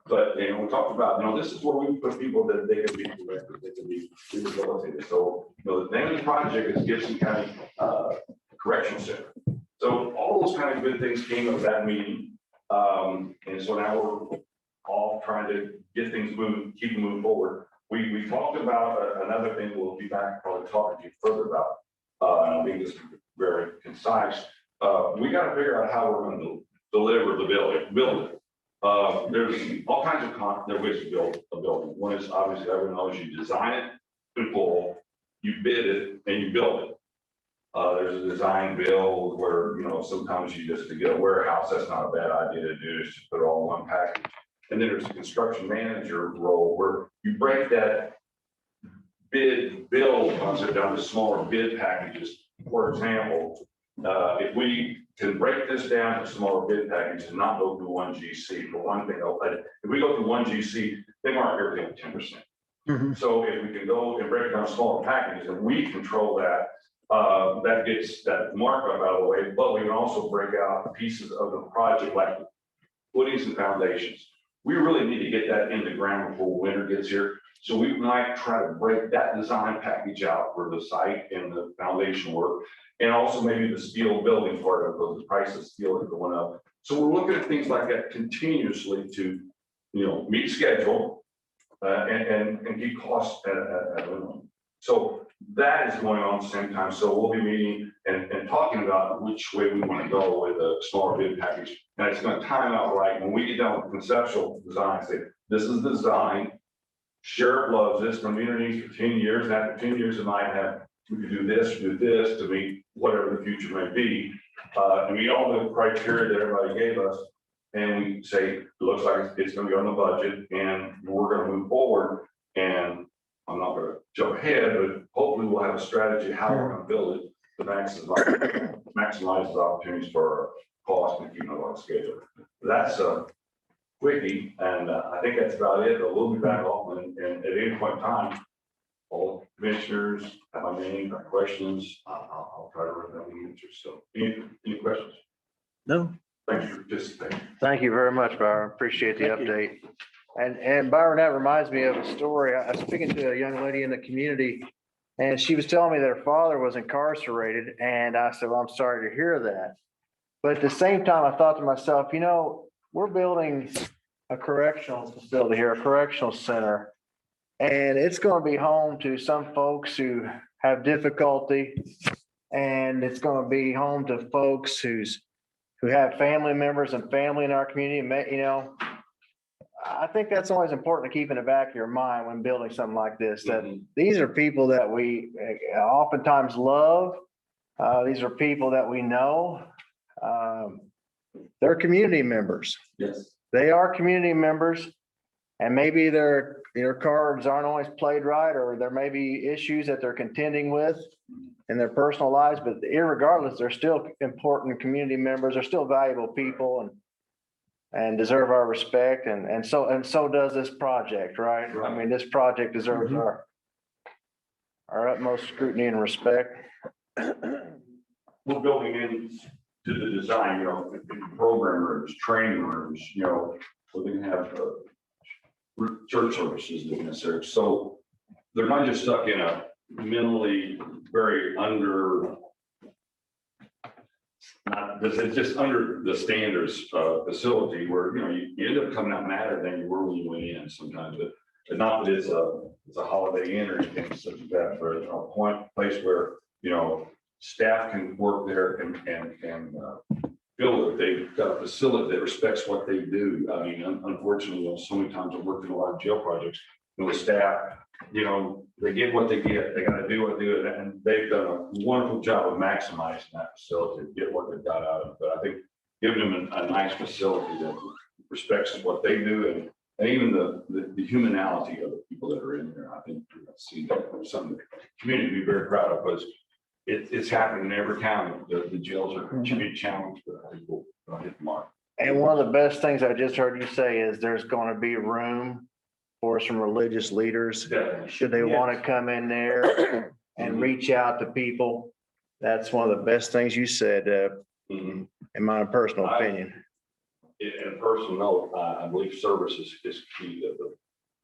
Speaker 11: But we talked about, this is where we put people that they can be corrected, they can be rehabilitated. So, the name of the project is Gibson County Correctional Center. So all those kind of good things came of that meeting. And so now we're all trying to get things moving, keep them moving forward. We talked about another thing we'll be back probably talking to you further about. And I think this is very concise. We got to figure out how we're going to deliver the building. There's all kinds of ways to build a building. One is obviously everyone knows you design it in full, you bid it, and you build it. There's a design build where, sometimes you just to get a warehouse, that's not a bad idea to do, is just put it all in one package. And then there's a construction manager role where you break that build concept down to smaller bid packages. For example, if we can break this down to smaller bid packages and not go through one GC, for one thing, if we go through one GC, they mark everything at 10%. So if we can go and break down smaller packages and we control that, that gets that markup out of the way, but we can also break out pieces of the project like footings and foundations. We really need to get that in the ground before winter gets here. So we might try to break that design package out for the site and the foundation work, and also maybe the steel building part of the price of steel is going up. So we're looking at things like that continuously to, meet schedule and keep costs at a minimum. So that is going on at the same time. So we'll be meeting and talking about which way we want to go with a smaller bid package. And it's going to time out right. When we get down with conceptual design, say, this is the design. Sheriff loves this, communities for 10 years. And after 10 years, it might have, we could do this to meet whatever the future may be. And meet all the criteria that everybody gave us. And we say, it looks like it's going to be on the budget and we're going to move forward. And I'm not going to jump ahead, but hopefully we'll have a strategy how we're going to build it to maximize the opportunities for our cost and keep it on schedule. That's a quickie, and I think that's about it. But we'll be back off, and at any point in time, all commissioners have my name, got questions. I'll try to run down the answers. So, any questions?
Speaker 4: No.
Speaker 11: Thank you for participating.
Speaker 4: Thank you very much, Byron. Appreciate the update. And Byron, that reminds me of a story. I was speaking to a young lady in the community, and she was telling me that her father was incarcerated. And I said, well, I'm sorry to hear that. But at the same time, I thought to myself, we're building a correctional facility here, a correctional center. And it's going to be home to some folks who have difficulty. And it's going to be home to folks who have family members and family in our community. You know, I think that's always important to keep in the back of your mind when building something like this, that these are people that we oftentimes love. These are people that we know. They're community members.
Speaker 10: Yes.
Speaker 4: They are community members. And maybe their cards aren't always played right, or there may be issues that they're contending with in their personal lives, but irregardless, they're still important community members. They're still valuable people and deserve our respect. And so does this project, right? I mean, this project deserves our utmost scrutiny and respect.
Speaker 11: We're building into the design, you know, program rooms, training rooms, you know, so they can have church services that necessary. So they're not just stuck in a mentally very it's just under the standards facility where, you know, you end up coming out madder than you were when you went in sometimes, but not that it's a Holiday Inn or anything such as that, but a place where, you know, staff can work there and feel that they've got a facility that respects what they do. I mean, unfortunately, you know, so many times I've worked in a lot of jail projects, you know, the staff, you know, they get what they get. They got to do what they do, and they've done a wonderful job of maximizing that facility to get what they've got out of it. But I think giving them a nice facility that respects what they do and even the humanality of the people that are in there, I think we're going to see that something the community will be very proud of, because it's happening in every county. The jails should be challenged, but I think we'll hit the mark.
Speaker 4: And one of the best things I just heard you say is there's going to be room for some religious leaders.
Speaker 11: Definitely.
Speaker 4: Should they want to come in there and reach out to people? That's one of the best things you said, in my personal opinion.
Speaker 11: In a personal note, I believe service is key to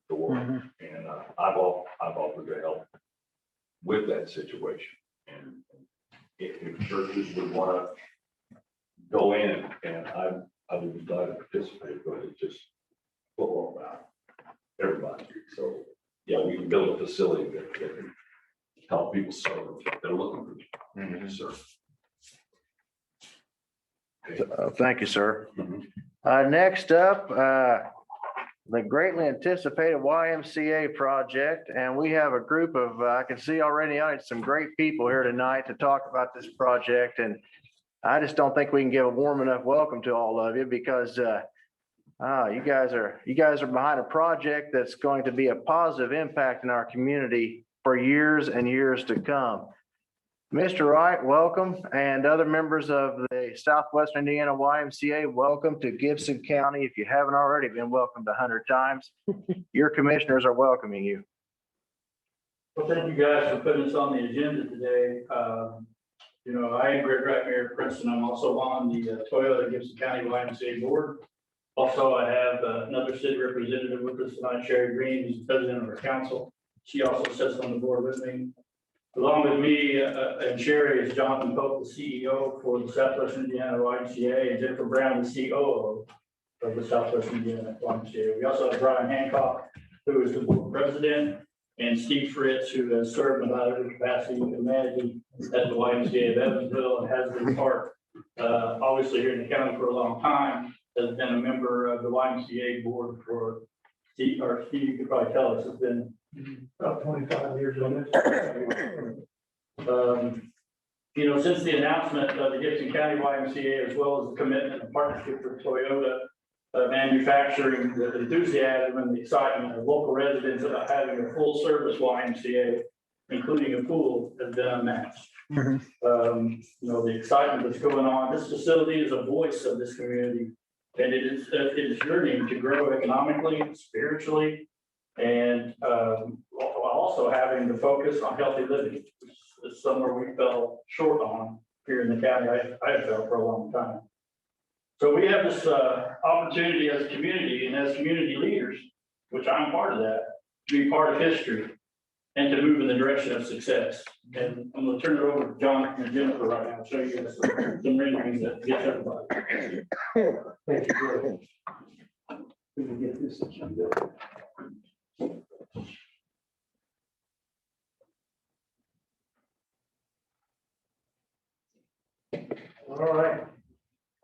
Speaker 11: the work. And I've offered to help with that situation. And if churches would want to go in, and I would be glad to participate, but it's just football about everybody. So yeah, we can build a facility that can help people serve. They're looking for serve.
Speaker 4: Thank you, sir. Next up, the greatly anticipated YMCA project. And we have a group of, I can see already some great people here tonight to talk about this project. And I just don't think we can give a warm enough welcome to all of you, because you guys are behind a project that's going to be a positive impact in our community for years and years to come. Mr. Wright, welcome, and other members of the Southwestern Indiana YMCA, welcome to Gibson County. If you haven't already been welcomed 100 times, your commissioners are welcoming you.
Speaker 10: Well, thank you guys for putting us on the agenda today. You know, I am Greg Wright, Mayor of Princeton. I'm also on the Toyota Gibson County YMCA board. Also, I have another city representative with us tonight, Sherry Green, who's the president of our council. She also sits on the board with me. Along with me and Sherry is Jonathan Pope, the CEO for the Southwestern Indiana YMCA, and Jennifer Brown, the COO of the Southwestern Indiana YMCA. We also have Brian Hancock, who is the board president, and Steve Fritz, who has served in about every capacity you can imagine at the YMCA of Evansville and has been part, obviously here in the county for a long time, has been a member of the YMCA board for Steve, you could probably tell us, it's been about 25 years on it. You know, since the announcement of the Gibson County YMCA, as well as the commitment and partnership with Toyota manufacturing, the enthusiasm and the excitement of local residents about having a full service YMCA, including a pool, has been unmatched. You know, the excitement that's going on. This facility is a voice of this community, and it is yearning to grow economically, spiritually, and also having the focus on healthy living. It's somewhere we fell short on here in the county. I have felt for a long time. So we have this opportunity as a community and as community leaders, which I'm part of that, to be part of history and to move in the direction of success. And I'm going to turn it over to John and Jennifer right now, show you some renderings that get everybody. Thank you. We can get this.
Speaker 7: All right.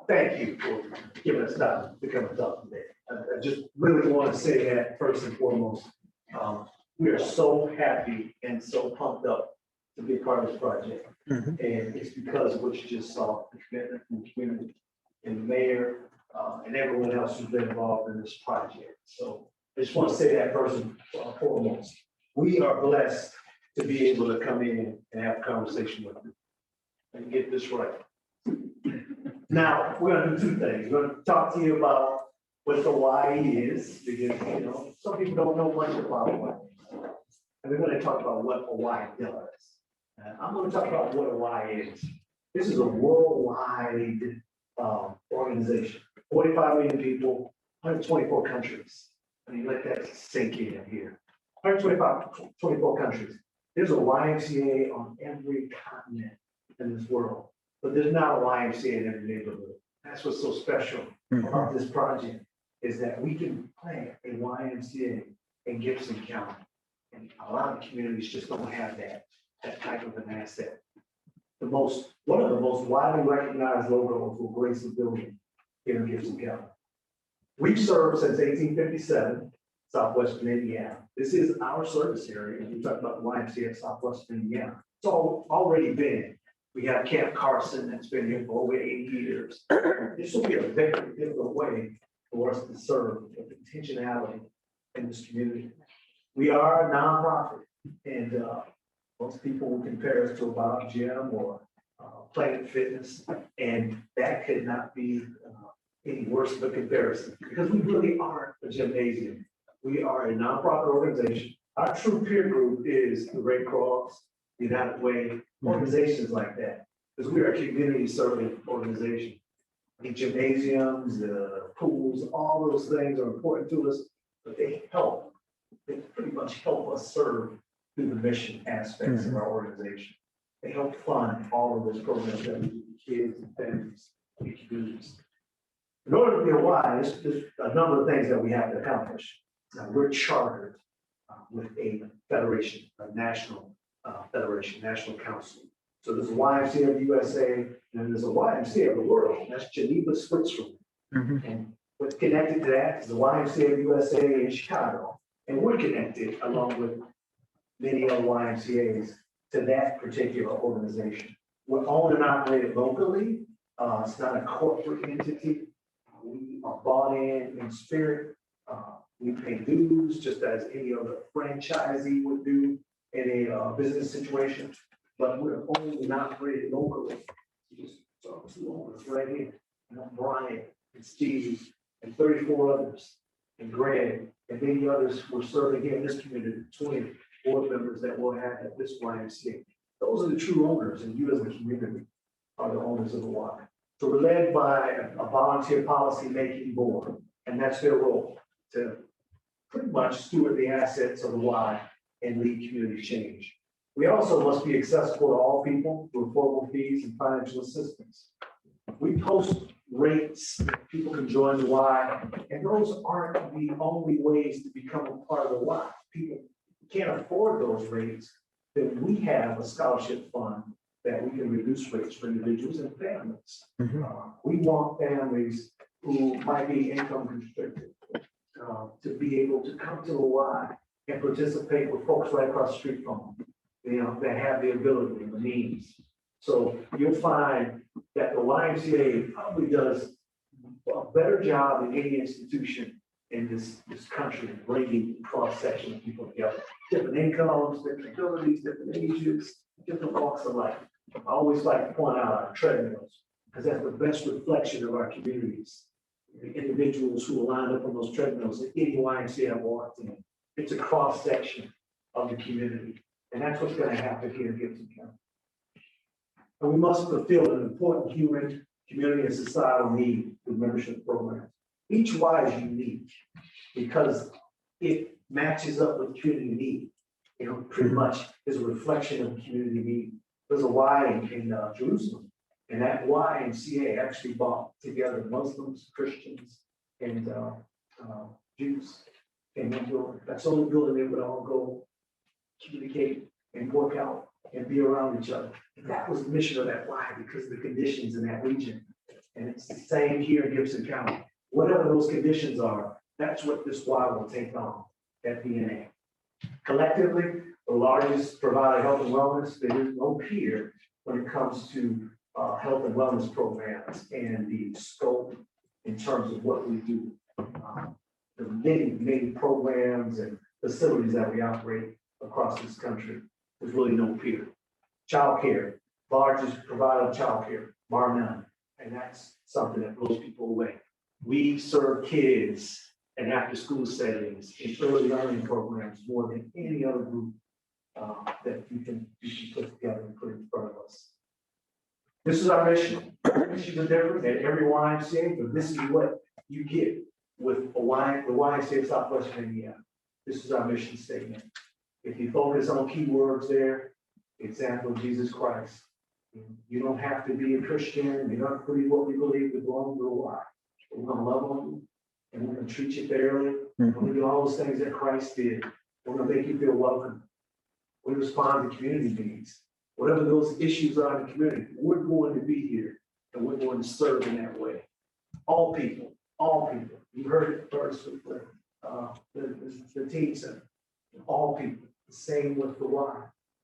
Speaker 7: Thank you for giving us time to come and talk today. I just really want to say that first and foremost. We are so happy and so pumped up to be a part of this project. And it's because of what you just saw, the commitment from the community and the mayor, and everyone else who's been involved in this project. So I just want to say that first and foremost. We are blessed to be able to come in and have a conversation with you and get this right. Now, we're gonna do two things. We're gonna talk to you about what the why is, because, some people don't know much about why. And we're gonna talk about what a why does. I'm gonna talk about what a why is. This is a worldwide organization, 45 million people, 124 countries. I mean, let that sink in here. 24 countries. There's a YMCA on every continent in this world, but there's not a YMCA in every neighborhood. That's what's so special about this project, is that we can plant a YMCA in Gibson County. And a lot of communities just don't have that type of an asset. One of the most widely recognized logos will grace the building here in Gibson County. We've served since 1857, Southwestern Indiana. This is our service area, and we talk about the YMCA of Southwestern Indiana. It's already been. We have Camp Carson that's been here for over 80 years. This will be a very different way for us to serve with intentionality in this community. We are a nonprofit, and most people will compare us to a Bob Gym or Planet Fitness, and that could not be any worse of a comparison, because we really aren't a gymnasium. We are a nonprofit organization. Our true peer group is the Red Cross, United Way, organizations like that, because we are a community serving organization. The gymnasiums, the pools, all those things are important to us, but they pretty much help us serve through the mission aspects of our organization. They help fund all of those programs that we do for kids and families and communities. In order to be a Y, there's a number of things that we have to accomplish. We're chartered with a federation, a national federation, national council. So there's a YMCA of the USA, and then there's a YMCA of the world. That's Geneva, Switzerland. And what's connected to that is the YMCA of the USA in Chicago. And we're connected, along with many other YMCAs, to that particular organization. We're owned and operated locally. It's not a corporate entity. We are bought in spirit. We pay dues just as any other franchisee would do in a business situation, but we're owned and operated locally. So two owners right here, Brian and Steve and 34 others, and Greg and many others who are serving here in this community, 20 board members that we'll have at this YMCA. Those are the true owners, and you as a community are the owners of the Y. So we're led by a volunteer policy making board, and that's their role, to pretty much steward the assets of the Y and lead community change. We also must be accessible to all people through affordable fees and financial assistance. We post rates that people can join the Y, and those aren't the only ways to become a part of the Y. People can't afford those rates, then we have a scholarship fund that we can reduce rates for individuals and families. We want families who might be income constricted to be able to come to the Y and participate with folks right across the street from them, that have the ability and the means. So you'll find that the YMCA probably does a better job than any institution in this country of bringing cross-section of people together. Different incomes, different abilities, different ages, different walks of life. I always like to point out our treadmills, because that's the best reflection of our communities. The individuals who are lined up on those treadmills at any YMCA I walked in, it's a cross-section of the community. And that's what's going to happen here in Gibson County. And we must fulfill an important human, community, and societal need with membership programs. Each Y is unique because it matches up with community need. Pretty much is a reflection of community need. There's a Y in Jerusalem, and that YMCA actually brought together Muslims, Christians, and Jews. And that's the only building they would all go communicate and work out and be around each other. That was the mission of that Y because of the conditions in that region. And it's the same here in Gibson County. Whatever those conditions are, that's what this Y will take on, that DNA. Collectively, the largest provider of health and wellness, there is no peer when it comes to health and wellness programs and the scope in terms of what we do. The many programs and facilities that we operate across this country, there's really no peer. Childcare, largest provider of childcare, bar none. And that's something that blows people away. We serve kids in after-school settings, in early learning programs, more than any other group that you can put together and put in front of us. This is our mission. Our mission is different at every YMCA, but this is what you get with the YMCA of Southwestern Indiana. This is our mission statement. If you focus on keywords there, example of Jesus Christ. You don't have to be a Christian. You don't have to believe what we believe to belong to the Y. We're going to love on you, and we're going to treat you fairly. We're going to do all those things that Christ did. We're going to make you feel welcome. We respond to community needs. Whatever those issues are in the community, we're going to be here, and we're going to serve in that way. All people, all people. You heard it first with the teen center. All people. The same with the Y.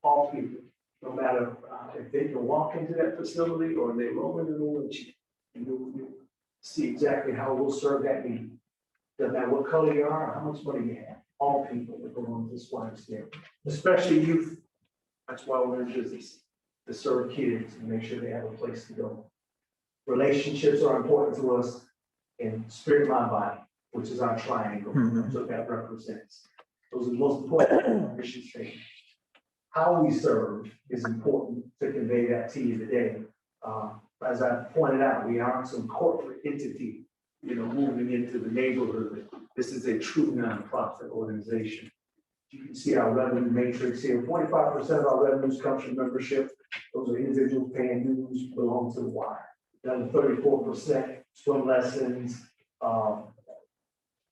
Speaker 7: All people. No matter if they can walk into that facility or they roll into the wheelchair, and you see exactly how we'll serve that need. Doesn't matter what color you are or how much money you have. All people that belong to this YMCA, especially youth. That's why we're in business, to serve kids and make sure they have a place to go. Relationships are important to us in spirit, mind, body, which is our triangle. That's what that represents. Those are the most important mission statements. How we serve is important to convey that to you today. As I pointed out, we aren't some corporate entity, moving into the neighborhood. This is a true nonprofit organization. You can see our revenue matrix here. 45% of our revenues comes from membership. Those are individuals paying dues, belong to the Y. Another 34% swim lessons,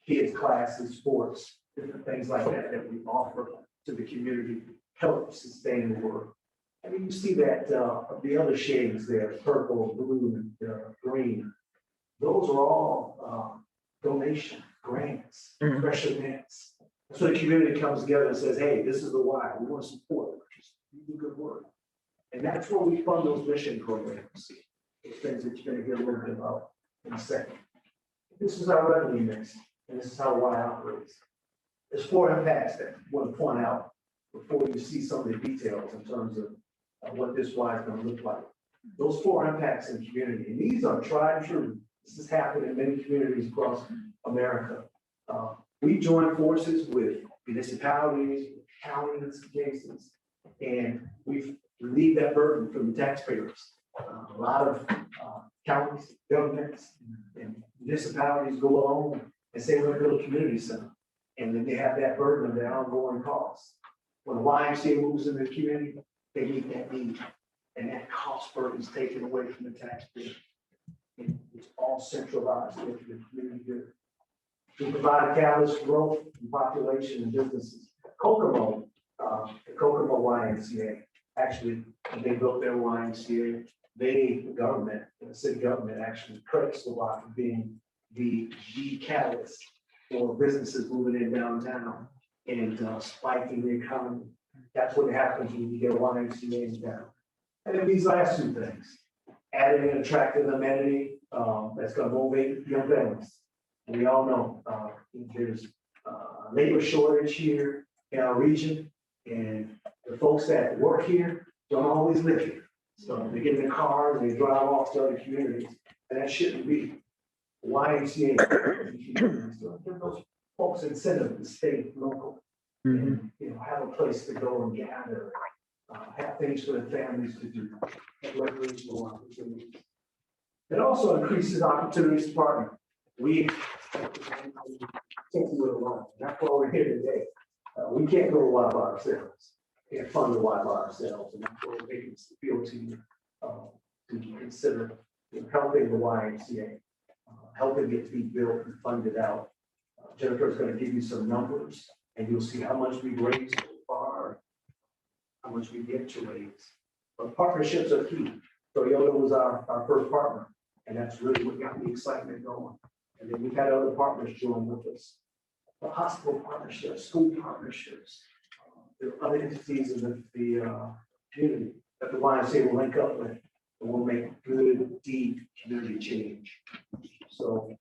Speaker 7: kids classes, sports, different things like that we offer to the community. Help sustain the work. And you see that the other shades there, purple, blue, and green, those are all donation grants, special grants. So the community comes together and says, hey, this is the Y. We want to support it. Just do good work. And that's where we fund those mission programs. Those things that you're going to hear a little bit about in a second. This is our revenue mix, and this is how Y operates. There's 4 impacts that I want to point out before you see some of the details in terms of what this Y is going to look like. Those 4 impacts in the community, and these are tried and true. This has happened in many communities across America. We join forces with municipalities, counties, in some cases, and we relieve that burden from the taxpayers. A lot of counties, governments, and municipalities go along and say, we're going to build a community center. And then they have that burden of their ongoing costs. When the YMCA moves into the community, they meet that need. And that cost burden is taken away from the taxpayer. And it's all centralized into the community good. We provide a catalyst for growth in population and businesses. Kokomo, the Kokomo YMCA, actually, when they built their YMCA, the government, the city government actually credits the Y for being the catalyst for businesses moving in downtown and spiking the economy. That's what happens when you get YMCA in town. And then these last 2 things, adding an attractive amenity that's going to motivate young families. And we all know there's a labor shortage here in our region, and the folks that work here don't always live here. So they get in their cars and they drive off to other communities, and that shouldn't be. YMCA, give those folks incentive to stay local, and have a place to go and gather, have things for their families to do, have recreational opportunities. It also increases opportunities to partner. We take you with a lot. That's why we're here today. We can't go to Y by ourselves. Can't fund the Y by ourselves, and that's why we're making this appeal to you to consider helping the YMCA. Helping it be built and funded out. Jennifer's going to give you some numbers, and you'll see how much we've raised so far. how much we get to raise. But partnerships are key. Toyota was our first partner, and that's really what got the excitement going. And then we've had other partners join with us. The hospital partnerships, school partnerships, there are other entities in the community that the YMCA will link up with, and will make good, deep community change. So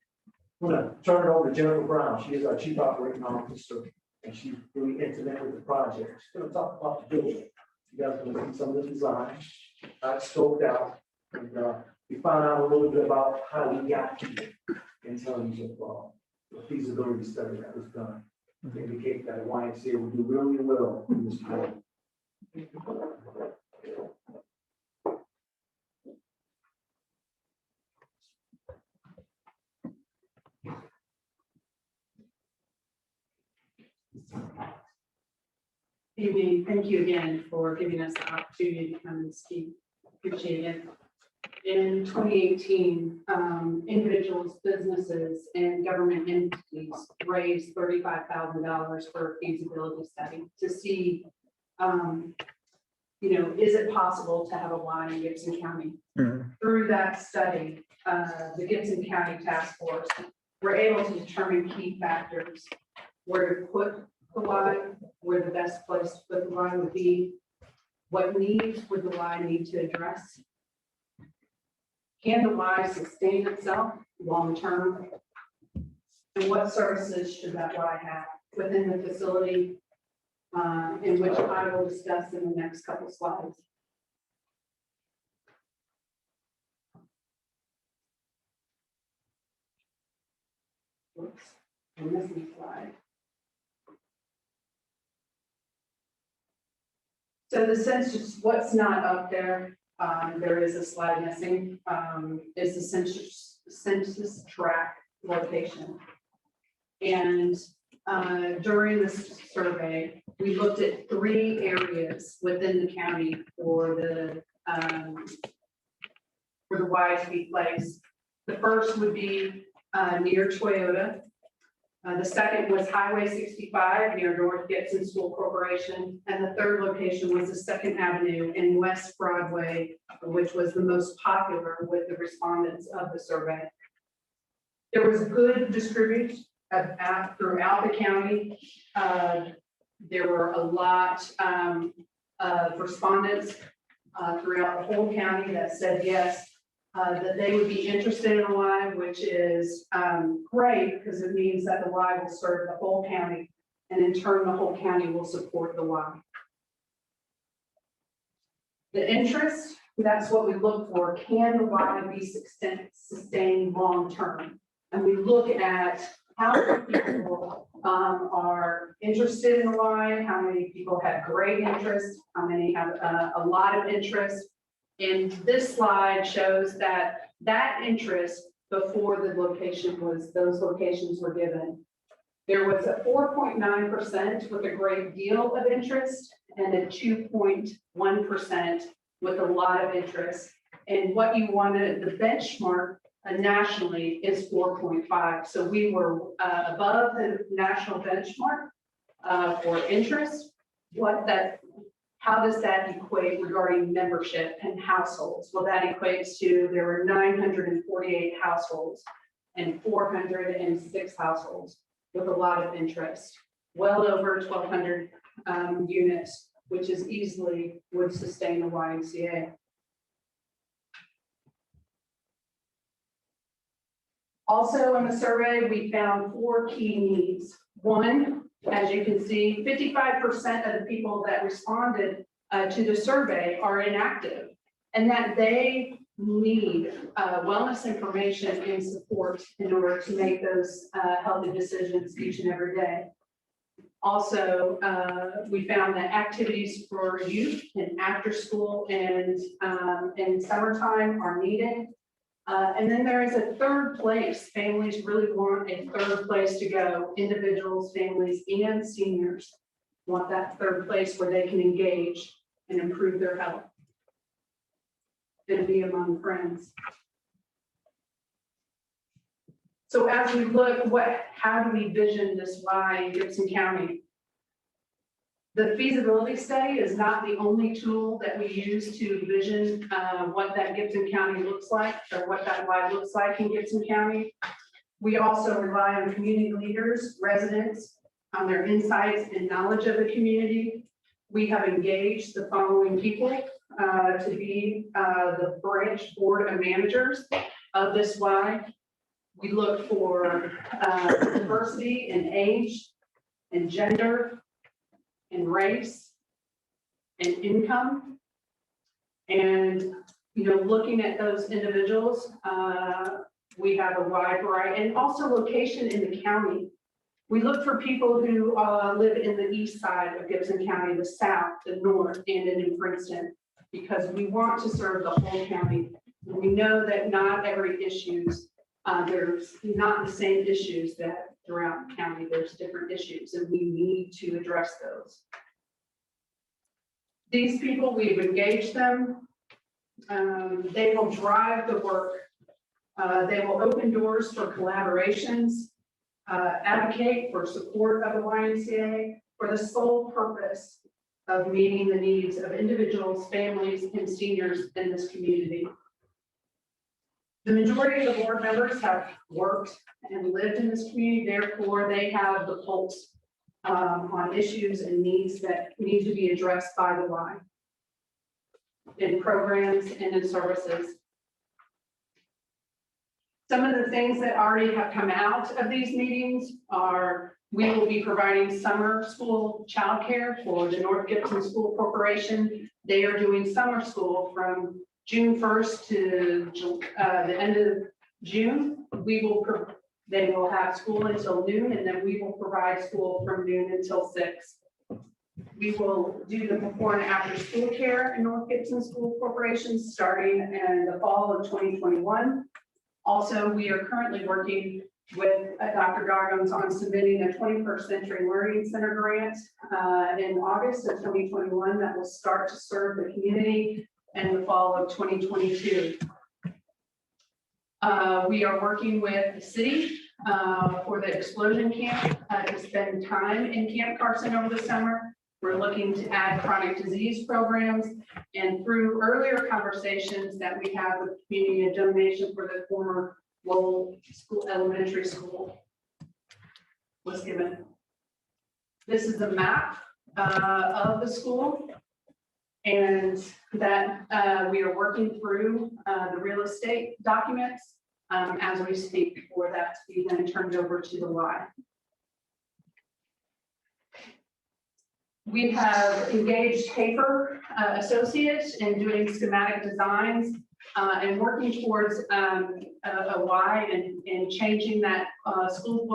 Speaker 7: I'm gonna turn it over to Jennifer Brown. She is our Chief Operating Officer, and she's really intimate with the project. She's gonna talk about the building. You guys are gonna see some of the design, scoped out, and we found out a little bit about how we got here in terms of the feasibility study that was done to indicate that YMCA will do really well in this building.
Speaker 12: Evening. Thank you again for giving us the opportunity to come and speak. Appreciate it. In 2018, individuals, businesses, and government entities raised $35,000 for a feasibility study to see, is it possible to have a Y in Gibson County? Through that study, the Gibson County Task Force were able to determine key factors, where to put the Y, where the best place to put the Y would be, what needs would the Y need to address, can the Y sustain itself long-term, and what services should that Y have within the facility, in which I will discuss in the next couple slides. Oops, I'm missing a slide. So the census, what's not up there, there is a slide missing, is the census tract location. And during this survey, we looked at 3 areas within the county for the Y to be placed. The first would be near Toyota. The second was Highway 65 near North Gibson School Corporation. And the third location was the 2nd Avenue in West Broadway, which was the most popular with the respondents of the survey. There was good distribution throughout the county. There were a lot of respondents throughout the whole county that said yes, that they would be interested in a Y, which is great because it means that the Y will serve the whole county, and in turn, the whole county will support the Y. The interest, that's what we look for. Can the Y be sustained long-term? And we look at how many people are interested in the Y, how many people have great interest, how many have a lot of interest. And this slide shows that interest before those locations were given. There was a 4.9% with a great deal of interest and a 2.1% with a lot of interest. And what you wanted, the benchmark nationally is 4.5. So we were above the national benchmark for interest. How does that equate regarding membership and households? Well, that equates to there were 948 households and 406 households with a lot of interest, well over 1,200 units, which is easily would sustain a YMCA. Also in the survey, we found 4 key needs. One, as you can see, 55% of the people that responded to the survey are inactive, and that they need wellness information and support in order to make those healthy decisions each and every day. Also, we found that activities for youth and after school and summertime are needed. And then there is a third place. Families really want a third place to go. Individuals, families, and seniors want that third place where they can engage and improve their health and be among friends. So as we look, how do we vision this Y in Gibson County? The feasibility study is not the only tool that we use to envision what that Gibson County looks like, or what that Y looks like in Gibson County. We also rely on community leaders, residents, on their insights and knowledge of the community. We have engaged the following people to be the branch board of managers of this Y. We look for diversity in age and gender and race and income. And, you know, looking at those individuals, we have a wide variety, and also location in the county. We look for people who live in the east side of Gibson County, the south, the north, and in New Princeton, because we want to serve the whole county. We know that not every issues, there's not the same issues that throughout the county, there's different issues, and we need to address those. These people, we've engaged them. They will drive the work. They will open doors for collaborations, advocate for support of the YMCA for the sole purpose of meeting the needs of individuals, families, and seniors in this community. The majority of the board members have worked and lived in this community, therefore they have the pulse on issues and needs that need to be addressed by the Y in programs and in services. Some of the things that already have come out of these meetings are we will be providing summer school childcare for the North Gibson School Corporation. They are doing summer school from June 1st to the end of June. They will have school until noon, and then we will provide school from noon until 6. We will do the before and after school care in North Gibson School Corporation starting in the fall of 2021. Also, we are currently working with Dr. Gargons on submitting a 21st Century Learning Center grant in August of 2021 that will start to serve the community in the fall of 2022. We are working with the city for the explosion camp to spend time in Camp Carson over the summer. We're looking to add chronic disease programs, and through earlier conversations that we have with the community, a donation for the former Lowell School Elementary School was given. This is a map of the school, and that we are working through the real estate documents as we speak for that to be then turned over to the Y. We have engaged Paper Associates in doing schematic designs and working towards a Y and changing that school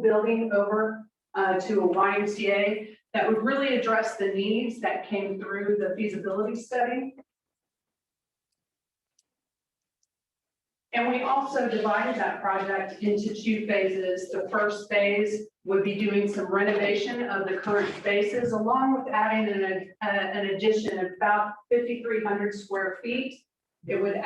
Speaker 12: building over to a YMCA that would really address the needs that came through the feasibility study. And we also divided that project into 2 phases. The first phase would be doing some renovation of the current spaces, along with adding an addition of about 5,300 square feet. It would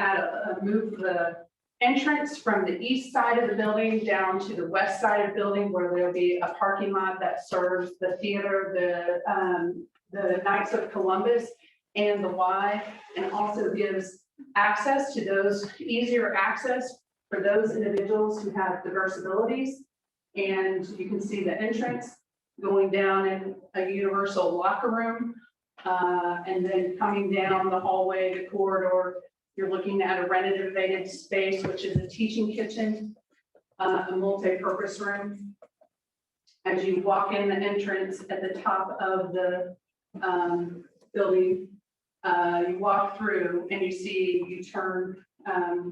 Speaker 12: move the entrance from the east side of the building down to the west side of the building, where there'll be a parking lot that serves the theater, the Knights of Columbus, and the Y, and also gives access to those, easier access for those individuals who have diverse abilities. And you can see the entrance going down in a universal locker room, and then coming down the hallway, the corridor, you're looking at a renovated space, which is a teaching kitchen, a multi-purpose room. As you walk in the entrance at the top of the building, you walk through and you turn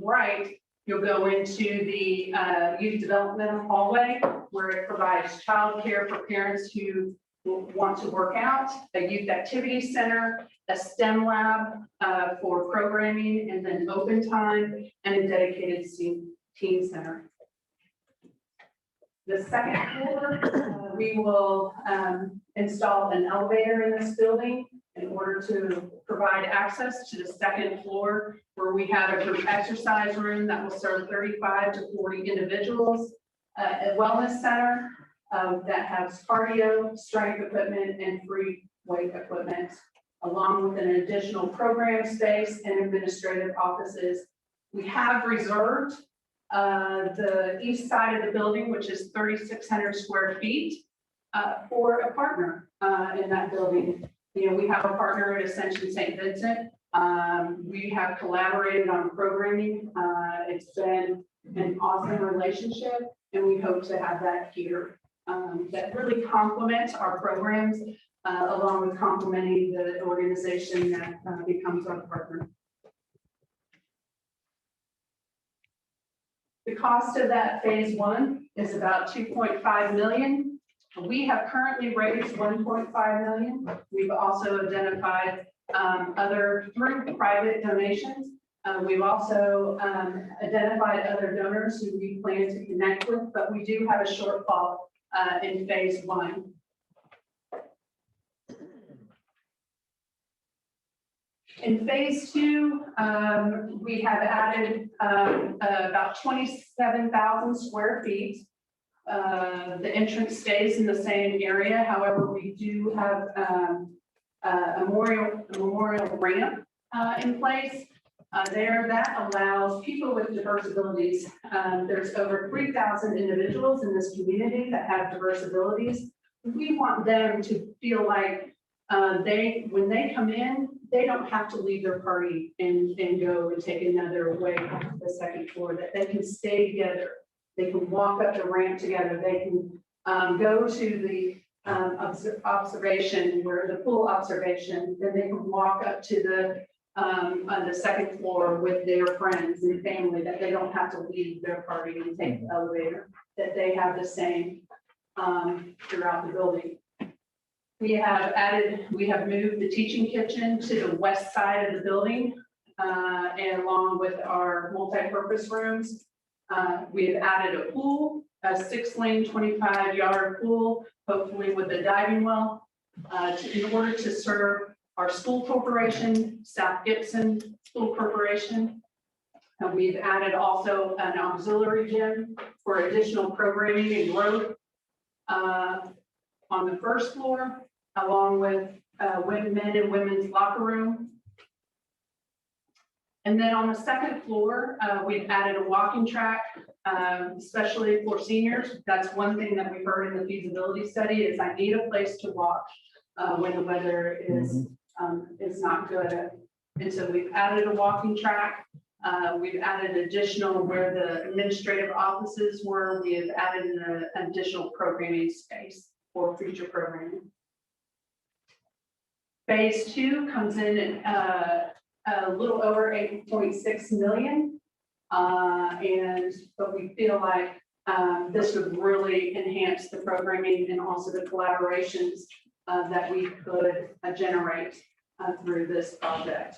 Speaker 12: right, you'll go into the youth development hallway, where it provides childcare for parents who want to work out, a youth activity center, a STEM lab for programming, and then open time, and a dedicated teen center. The second floor, we will install an elevator in this building in order to provide access to the second floor, where we have a group exercise room that will serve 35 to 40 individuals, a wellness center, that has cardio, strength equipment, and free weight equipment, along with an additional program space and administrative offices. We have reserved the east side of the building, which is 3,600 square feet, for a partner in that building. You know, we have a partner at Ascension St. Vincent. We have collaborated on programming. It's been an awesome relationship, and we hope to have that here. That really complements our programs, along with complementing the organization that becomes our partner. The cost of that phase 1 is about 2.5 million. We have currently raised 1.5 million. We've also identified through private donations. We've also identified other donors who we plan to connect with, but we do have a shortfall in phase 1. In phase 2, we have added about 27,000 square feet. The entrance stays in the same area. However, we do have a memorial ramp in place there that allows people with diverse abilities. There's over 3,000 individuals in this community that have diverse abilities. We want them to feel like when they come in, they don't have to leave their party and go and take another way to the second floor, that they can stay together. They can walk up the ramp together. They can go to the observation, where the pool observation, then they can walk up to the second floor with their friends and family, that they don't have to leave their party and take the elevator, that they have the same throughout the building. We have moved the teaching kitchen to the west side of the building, and along with our multi-purpose rooms. We have added a pool, a 6-lane, 25-yard pool, hopefully with a diving well, in order to serve our school corporation, South Gibson School Corporation. And we've added also an auxiliary gym for additional programming and growth on the first floor, along with men and women's locker room. And then on the second floor, we've added a walking track, especially for seniors. That's one thing that we heard in the feasibility study is I need a place to walk when the weather is not good. And so we've added a walking track. We've added additional where the administrative offices were. We have added an additional programming space for future programming. Phase 2 comes in at a little over 8.6 million. But we feel like this would really enhance the programming and also the collaborations that we could generate through this project.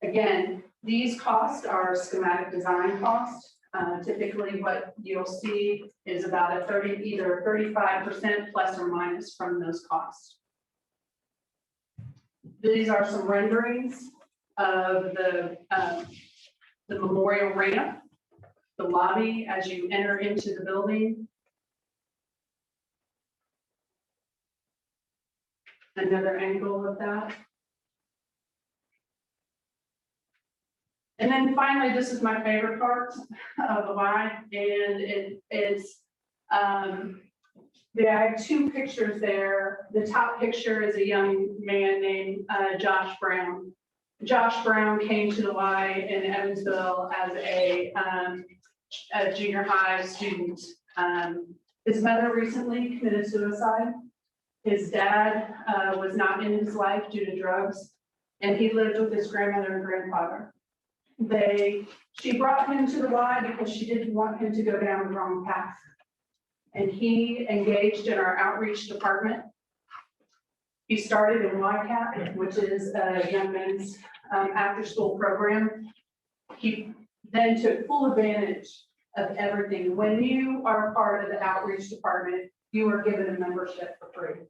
Speaker 12: Again, these costs are schematic design costs. Typically what you'll see is about either 35% plus or minus from those costs. These are some renderings of the memorial ramp, the lobby as you enter into the building. Another angle of that. And then finally, this is my favorite part of the Y, and I have 2 pictures there. The top picture is a young man named Josh Brown. Josh Brown came to the Y in Evansville as a junior high student. His mother recently committed suicide. His dad was not in his life due to drugs, and he lived with his grandmother and grandfather. She brought him to the Y because she didn't want him to go down the wrong path. And he engaged in our outreach department. He started in YCAP, which is a young men's after-school program. He then took full advantage of everything. When you are a part of the outreach department, you are given a membership for free.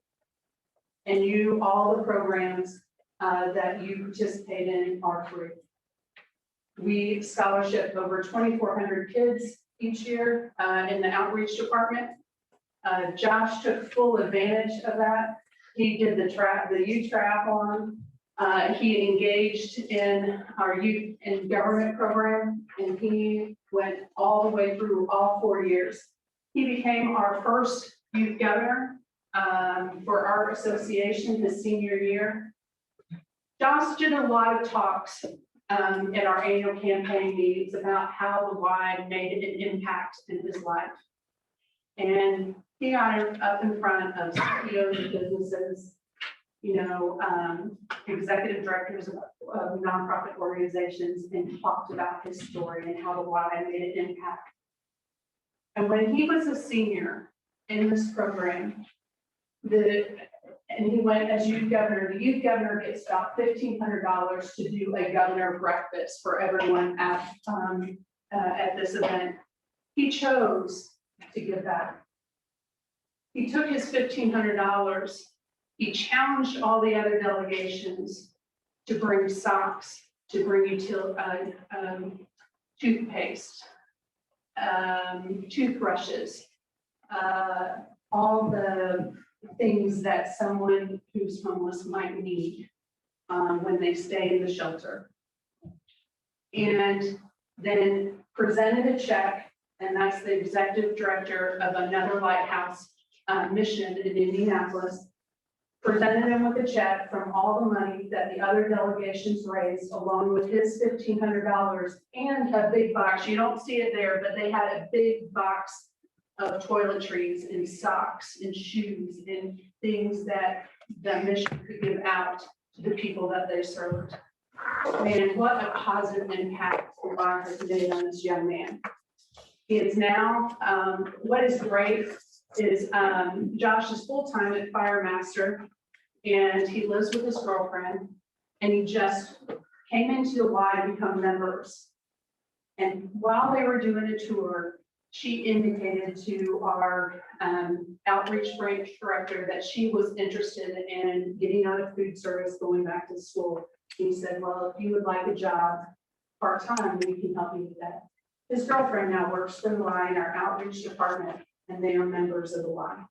Speaker 12: And all the programs that you participate in are free. We scholarship over 2,400 kids each year in the outreach department. Josh took full advantage of that. He did the youth triathlon. He engaged in our youth and government program, and he went all the way through all 4 years. He became our first youth governor for our association his senior year. Josh did a lot of talks at our annual campaign meetings about how the Y made an impact in his life. And he got up in front of CEOs of businesses, executive directors of nonprofit organizations, and talked about his story and how the Y made an impact. And when he was a senior in this program, and he went as youth governor, the youth governor gets about $1,500 to do a governor breakfast for everyone at this event. He chose to give back. He took his $1,500. He challenged all the other delegations to bring socks, to bring toothpaste, toothbrushes, all the things that someone who's homeless might need when they stay in the shelter. And then presented a check, and that's the executive director of another lighthouse mission in Indianapolis, presented him with a check from all the money that the other delegations raised, along with his $1,500 and a big box. You don't see it there, but they had a big box of toiletries and socks and shoes and things that the mission could give out to the people that they served. Man, what a positive impact the Y has made on this young man. He is now, what is great is Josh is full-time at Firemaster, and he lives with his girlfriend, and he just came into the Y to become members. And while they were doing a tour, she indicated to our outreach branch director that she was interested in getting out of food service, going back to school. He said, well, if you would like a job part-time, we can help you with that. His girlfriend now works for the Y in our outreach department, and they are members of the Y.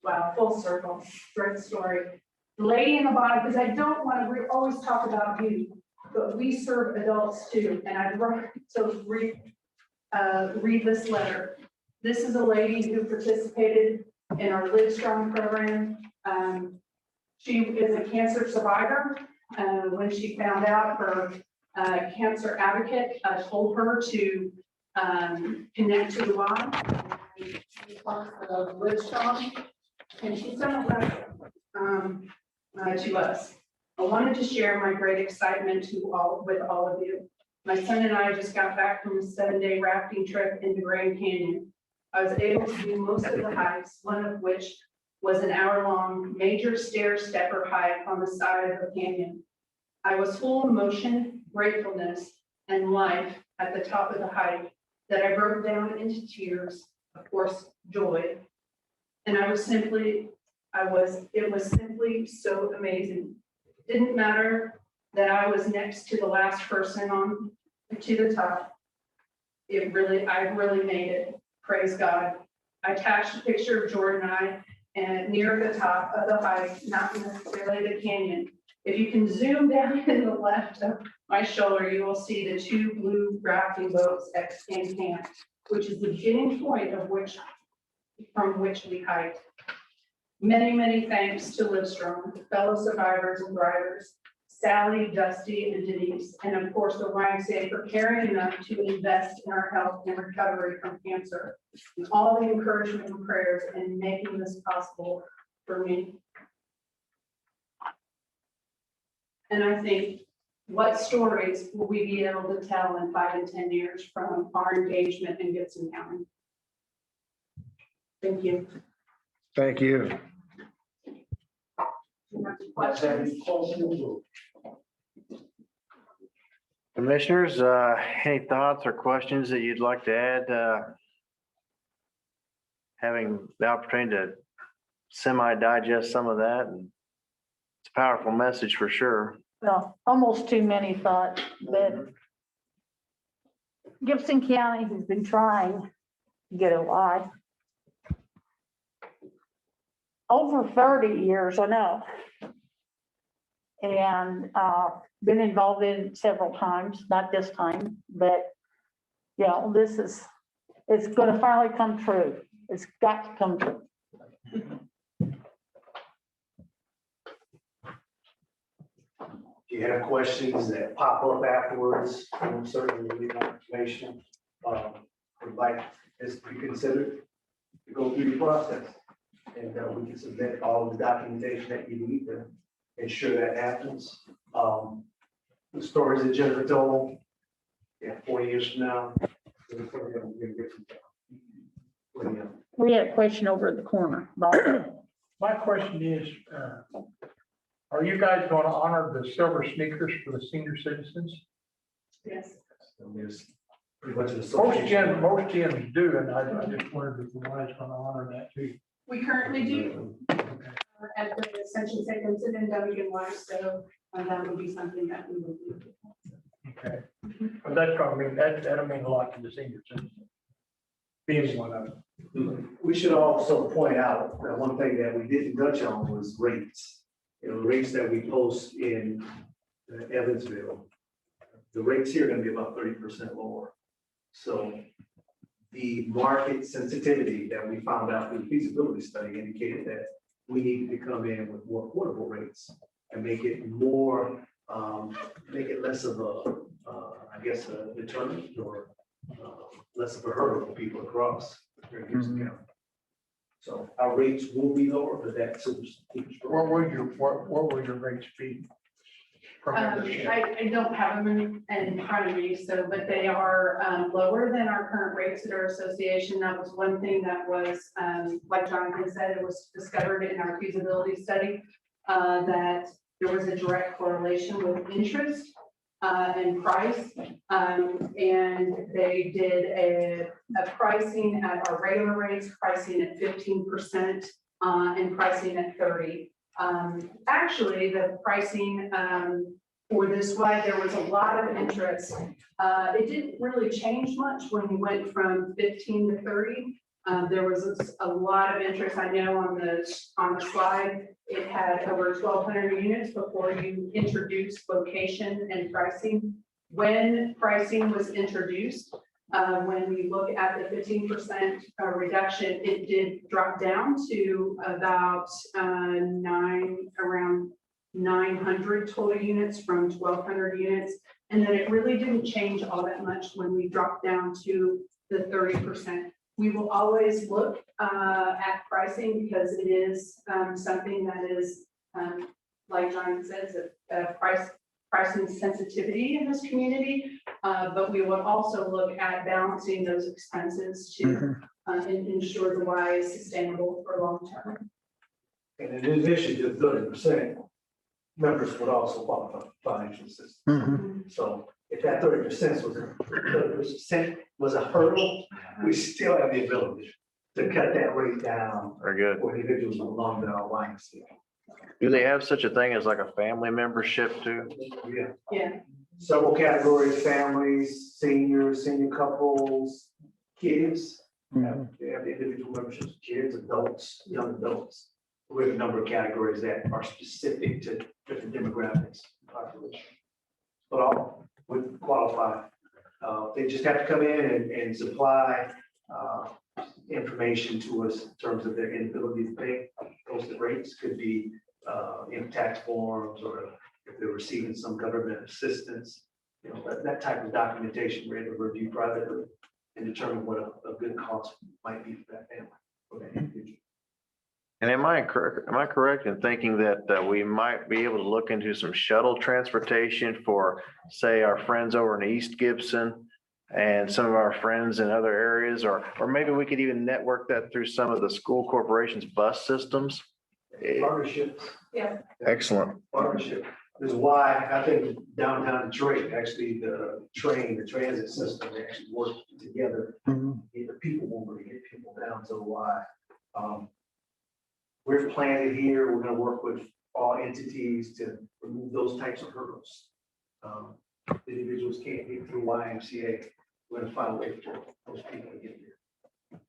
Speaker 12: Wow, full circle, great story. The lady in the bottom, because I don't want to always talk about youth, but we serve adults too, and I'd like to read this letter. This is a lady who participated in our Live Strong program. She is a cancer survivor. When she found out, her cancer advocate told her to connect to the Y. She's part of Live Strong, and she's done a letter to us. I wanted to share my great excitement with all of you. My son and I just got back from a 7-day rafting trip into Grand Canyon. I was able to do most of the hikes, one of which was an hour-long major stair stepper hike on the side of the canyon. I was full of emotion, gratefulness, and life at the top of the hike that I broke down into tears, of course, joy. And it was simply so amazing. It didn't matter that I was next to the last person to the top. I really made it. Praise God. I attached a picture of Jordan and I, and near the top of the hike, not necessarily the canyon. If you can zoom down in the left of my shoulder, you will see the 2 blue rafting boats at Scan Camp, which is the beginning point from which we hiked. Many, many thanks to Livestrong, fellow survivors and drivers, Sally, Dusty, and Denise, and of course the YMCA for caring enough to invest in our health and recovery from cancer, and all the encouragement and prayers in making this possible for me. And I think, what stories will we be able to tell in 5 and 10 years from our engagement in Gibson County? Thank you.
Speaker 4: Thank you. Commissioners, any thoughts or questions that you'd like to add? Having the opportunity to semi-digest some of that, and it's a powerful message for sure.
Speaker 1: Well, almost too many thoughts, but Gibson County has been trying to get a lot. Over 30 years, I know. And been involved in it several times, not this time, but you know, it's gonna finally come true. It's got to come true.
Speaker 7: If you have questions that pop up afterwards, certainly leave more information. Would like this to be considered to go through the process. And we can submit all the documentation that you need to ensure that happens. The stories that Jennifer told, 40 years from now. we're gonna get some-
Speaker 1: We had a question over at the corner.
Speaker 13: My question is, are you guys going to honor the silver sneakers for the senior citizens?
Speaker 12: Yes.
Speaker 7: There's pretty much an
Speaker 13: Most
Speaker 7: association.
Speaker 13: gyms do, and I just wondered if the Lions going to honor that too.
Speaker 12: We currently do at the Ascension St. Vincent and W. So that would be something that we would do.
Speaker 13: Okay. But that's probably, that'll mean a lot to the senior citizens. Being one of them.
Speaker 7: We should also point out that one thing that we didn't touch on was rates. You know, rates that we post in Evansville. The rates here are gonna be about 30% lower. So the market sensitivity that we found out through the feasibility study indicated that we needed to come in with more affordable rates and make it more, make it less of a, I guess, a deterrent or less of a hurdle for people across here in Gibson County. So our rates will be lower, but that's.
Speaker 13: What will your rates be?
Speaker 12: I don't have them in front of me, so, but they are lower than our current rates at our association. That was one thing that was, like Jonathan said, it was discovered in our feasibility study, that there was a direct correlation with interest and price. And they did a pricing at our regular rates, pricing at 15%, and pricing at 30%. Actually, the pricing for this way, there was a lot of interest. It didn't really change much when we went from 15 to 30. There was a lot of interest. I know on the slide, it had over 1,200 units before you introduced location and pricing. When pricing was introduced, when we look at the 15% reduction, it did drop down to about around 900 total units from 1,200 units. And then it really didn't change all that much when we dropped down to the 30%. We will always look at pricing because it is something that is, like John says, a pricing sensitivity in this community. But we will also look at balancing those expenses to ensure the Y is sustainable for long term.
Speaker 7: And in addition to 30%, members would also qualify for financial assistance. So if that 30% was a hurdle, we still have the ability to cut that rate down
Speaker 4: Very good.
Speaker 7: for individuals who belong to our YMCA.
Speaker 4: Do they have such a thing as like a family membership too?
Speaker 7: Yeah.
Speaker 12: Yeah.
Speaker 7: Several categories: families, seniors, senior couples, kids. They have the individual memberships, kids, adults, young adults. We have a number of categories that are specific to different demographics, population. But all would qualify. They just have to come in and supply information to us in terms of their inability to pay. Posted rates could be in tax forms, or if they're receiving some government assistance. You know, that type of documentation we're able to review privately and determine what a good cost might be for that family, for that individual.
Speaker 4: And am I correct in thinking that we might be able to look into some shuttle transportation for, say, our friends over in East Gibson and some of our friends in other areas, or maybe we could even network that through some of the school corporations' bus systems?
Speaker 7: Partnerships.
Speaker 12: Yeah.
Speaker 4: Excellent.
Speaker 7: Partnership is why I think downtown Detroit, actually the transit system, they actually work together. Get the people mover, to get people down to why. We're planted here. We're going to work with all entities to remove those types of hurdles. Individuals can't get through YMCA we're gonna find a way for those people to get here.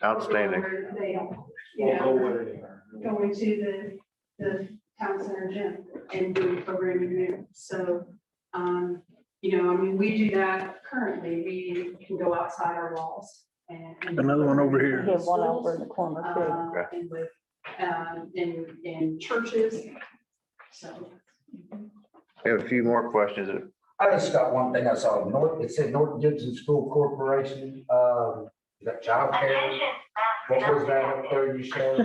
Speaker 4: Outstanding.
Speaker 12: Or they don't, you
Speaker 7: We'll go
Speaker 12: know,
Speaker 7: where they are.
Speaker 12: going to the town center gym and doing programming there. So, you know, I mean, we do that currently. We can go outside our walls and.
Speaker 3: Another one over here.
Speaker 1: We have one over in the corner too.
Speaker 12: And with, in churches, so.
Speaker 4: We have a few more questions.
Speaker 14: I just got one thing I saw, it said North Gibson School Corporation, is that childcare? What was that up there you showed?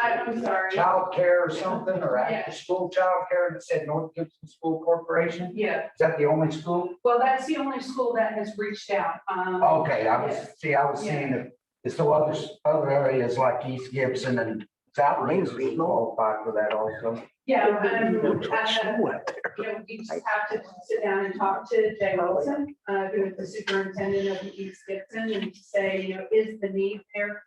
Speaker 12: I'm sorry.
Speaker 14: Childcare or something, or
Speaker 12: Yeah.
Speaker 14: after school childcare, that said North Gibson School Corporation?
Speaker 12: Yeah,
Speaker 14: Is that the only school?
Speaker 12: well, that's the only school that has reached out.
Speaker 14: Okay, I was
Speaker 12: Yeah.
Speaker 14: seeing it, so other areas like East Gibson and South Main Street qualified for that also.
Speaker 12: Yeah, you know, we just have to sit down and talk to Jay Wilson, who is the superintendent of the East Gibson, and say, you know, is the need there?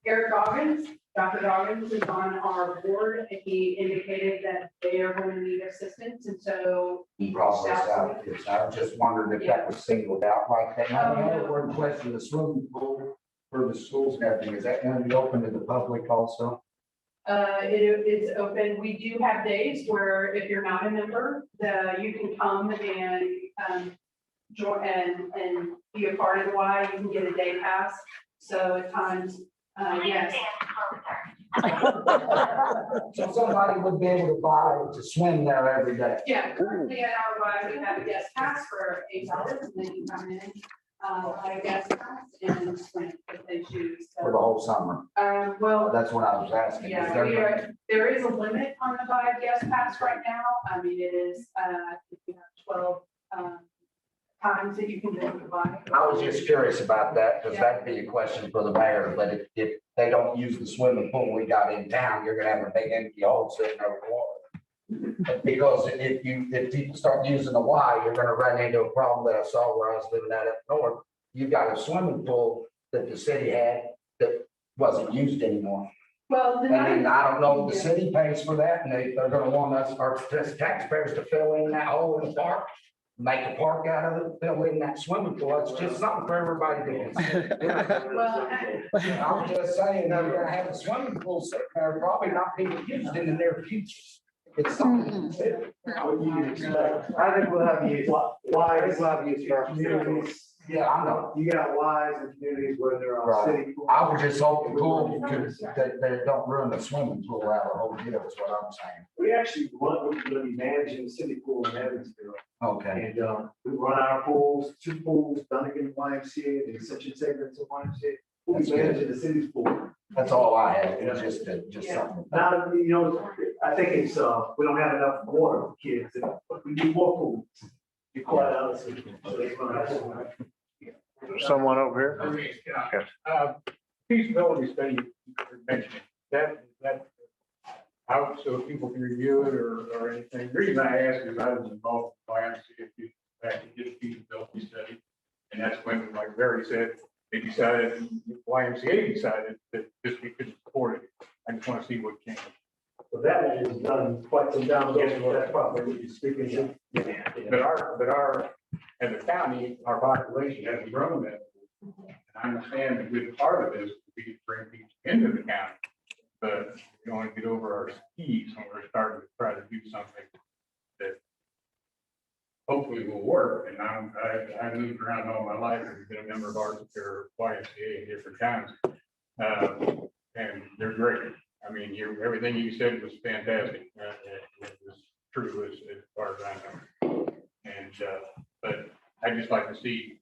Speaker 12: Eric Goggins, Dr. Goggins is on our board, and he indicated that they are going to need assistance, and so.
Speaker 14: He brought this out, yes, I was just wondering if that was singled out like that. Now, the other one question, the swimming pool for the schools and everything, is that going to be open to the public also?
Speaker 12: It is open. We do have days where if you're not a member, you can come and join and be a part of the Y. You can get a day pass. So at times, yes.
Speaker 14: So somebody would be able to buy to swim there every day.
Speaker 12: Yeah, currently at our Y, we have a guest pass for $8, and then you come in, buy a guest pass and swim if they choose.
Speaker 14: For the whole summer.
Speaker 12: Well,
Speaker 14: That's what I was asking. Is
Speaker 12: yeah,
Speaker 14: there-
Speaker 12: there is a limit on the buy a guest pass right now. I mean, it is, if you have 12, times that you can go to buy.
Speaker 14: I was just curious about that, because that'd be a question for the mayor, but if they don't use the swimming pool we got in town, you're gonna have a big empty hole sitting over water. Because if people start using the Y, you're gonna run into a problem that I saw where I was living out up north. You got a swimming pool that the city had that wasn't used anymore.
Speaker 12: Well, the
Speaker 14: I mean,
Speaker 12: nice,
Speaker 14: I don't know if the city pays for that, and they're gonna want us, our taxpayers to fill in that hole in the park. Make a park out of it, fill in that swimming pool, it's just something for everybody to do.
Speaker 12: well,
Speaker 14: I'm just saying, they're gonna have a swimming pool sitting there, probably not being used in the near future. It's something.
Speaker 7: What you can expect. I think we'll have use, why, we'll have use for our communities.
Speaker 14: Yeah, I know.
Speaker 7: You got Ys and communities where there are city. pools.
Speaker 14: I was just hoping pool could, that they don't ruin the swimming pool out of the whole deal, is what I'm saying.
Speaker 7: We actually want, we're gonna be managing the city pool in Evansville.
Speaker 14: Okay,
Speaker 7: And, we run our pools, 2 pools, Dunnigan YMCA, the Ascension segments of YMCA. We'll be managing the city's pool.
Speaker 14: that's all I had, it was just something.
Speaker 7: Now, you know, I think it's, we don't have enough water for kids, but we need more pools. Be quite honest with you. So they're gonna have some.
Speaker 4: Someone over here?
Speaker 13: Feasibility study you mentioned, that out so people can review it or anything. The reason I ask is I was involved with YMCA back to get a feasibility study. And that's when, like Barry said, they decided, YMCA decided that this we couldn't support it. I just want to see what changed.
Speaker 7: So that one was done quite some time ago, that's probably what you're speaking to.
Speaker 13: But our, as a county, our population hasn't grown that. And I understand that good part of this, we could bring people into the county. But we don't want to get over our skis when we're starting to try to do something that hopefully will work. And I moved around all my life and been a member of our YMCA in different towns. And they're great. I mean, everything you said was fantastic. It was true as far as I know. And, but I'd just like to see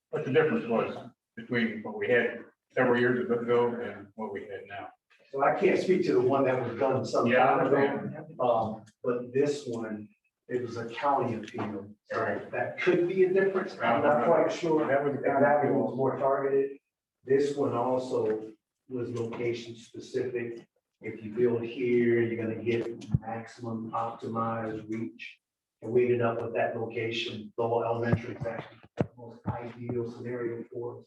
Speaker 13: what the difference was between what we had several years ago and what we had now.
Speaker 7: So I can't speak to the one that was done some time ago, but this one, it was a county appeal. So that could be a difference. I'm not quite sure. That one was more targeted. This one also was location specific. If you build here, you're gonna get maximum optimized reach. And we ended up with that location, Lowell Elementary, is actually the most ideal scenario for us.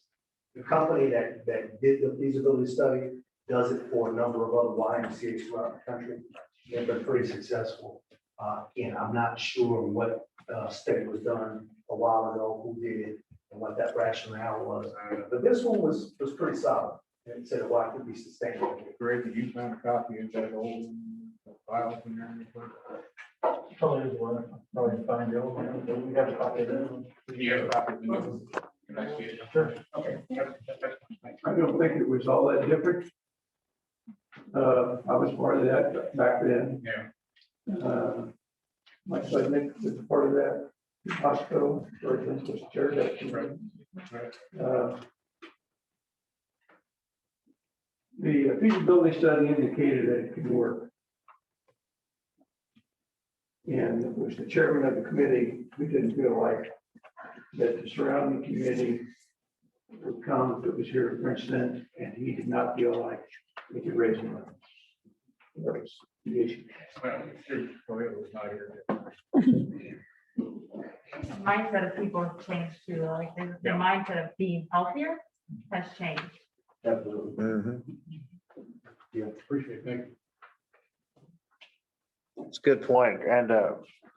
Speaker 7: The company that did the feasibility study, does it for a number of other YMCA's throughout the country. They've been pretty successful. Again, I'm not sure what study was done a while ago, who did it, and what that rationale was. But this one was pretty solid, and it said why it could be sustainable.
Speaker 13: Greg, did you find a copy of that old file from there?
Speaker 10: Probably is one, probably find the old one, but we have a copy of that.
Speaker 13: You have a copy of the new one? Can I see it?
Speaker 10: Sure, okay.
Speaker 8: I don't think it was all that different. I was part of that back then.
Speaker 13: Yeah.
Speaker 8: My son Nick was part of that hospital, where it was chaired up. The feasibility study indicated that it could work. And it was the chairman of the committee who didn't feel like that the surrounding community would come if it was here in Princeton, and he did not feel like we could raise money. That was the issue.
Speaker 13: Well, it was not here.
Speaker 15: Mindset of people have changed too, like the mindset of being healthier has changed.
Speaker 7: Absolutely.
Speaker 13: Yeah, appreciate it. Thank you.
Speaker 4: It's a good point, and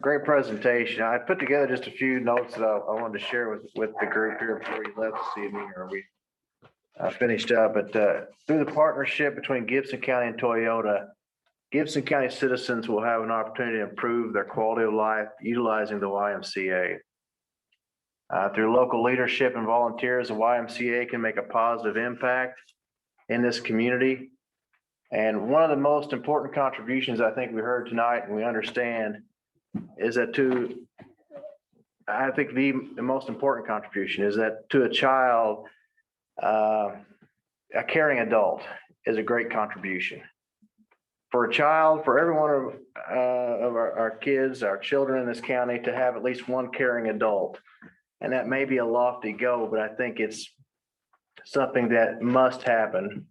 Speaker 4: great presentation. I put together just a few notes that I wanted to share with the group here before you left this evening, or we finished up. But through the partnership between Gibson County and Toyota, Gibson County citizens will have an opportunity to improve their quality of life utilizing the YMCA. Through local leadership and volunteers, the YMCA can make a positive impact in this community. And one of the most important contributions I think we heard tonight and we understand is that I think the most important contribution is that to a child, a caring adult is a great contribution. For a child, for every one of our kids, our children in this county to have at least one caring adult. And that may be a lofty goal, but I think it's something that must happen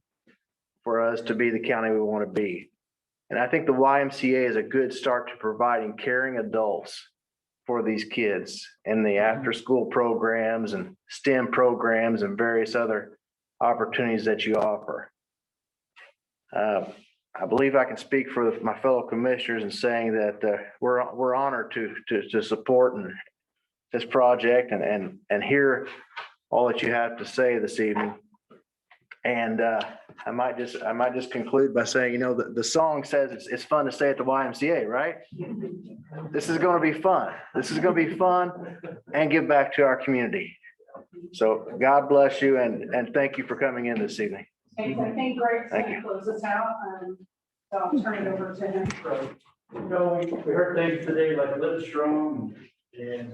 Speaker 4: for us to be the county we want to be. And I think the YMCA is a good start to providing caring adults for these kids in the after-school programs and STEM programs and various other opportunities that you offer. I believe I can speak for my fellow commissioners in saying that we're honored to support this project and hear all that you have to say this evening. And I might just conclude by saying, you know, the song says it's fun to stay at the YMCA, right? This is going to be fun. This is going to be fun and give back to our community. So God bless you and thank you for coming in this evening.
Speaker 12: I think Greg's
Speaker 4: Thank
Speaker 12: going
Speaker 4: you.
Speaker 12: to close us out, so I'll turn it over to him.
Speaker 10: You know, we heard things today like live strong and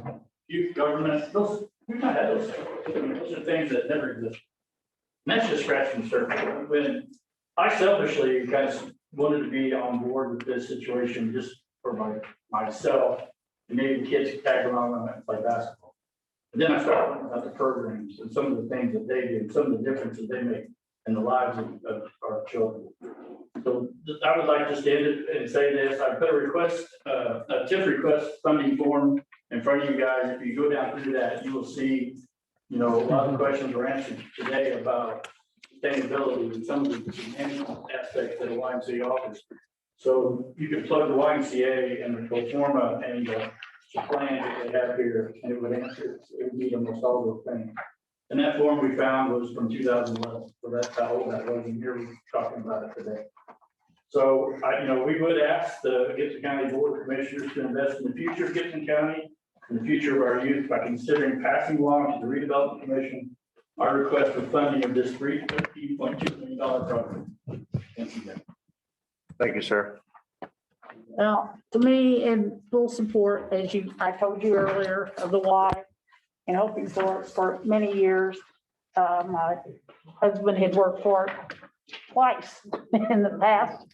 Speaker 10: youth government, we've not had those. Those are things that never exist. And that's just scratching the surface. When I selfishly kind of wanted to be on board with this situation just for myself, and maybe kids could tag along and play basketball. And then I started learning about the programs and some of the things that they do, and some of the differences they make in the lives of our children. So I would like just to end it and say this. I put a request, a TIF request funding form in front of you guys. If you go down through that, you will see, you know, a lot of questions were answered today about sustainability and some of the aspects that the YMCA offers. So you can plug the YMCA and the pro forma and the plan that they have here, and it would answer, it would meet almost all those things. And that form we found was from 2011, so that's how old that was, and here we're talking about it today. So we would ask the Gibson County Board of Commissioners to invest in the future of Gibson County and the future of our youth by considering passing along to the Redevelopment Commission our request for funding of this $350.2 million project. Thank you.
Speaker 4: Thank you, sir.
Speaker 1: Well, to me, in full support, I told you earlier, of the Y, and hoping for many years. My husband had worked for it twice in the past.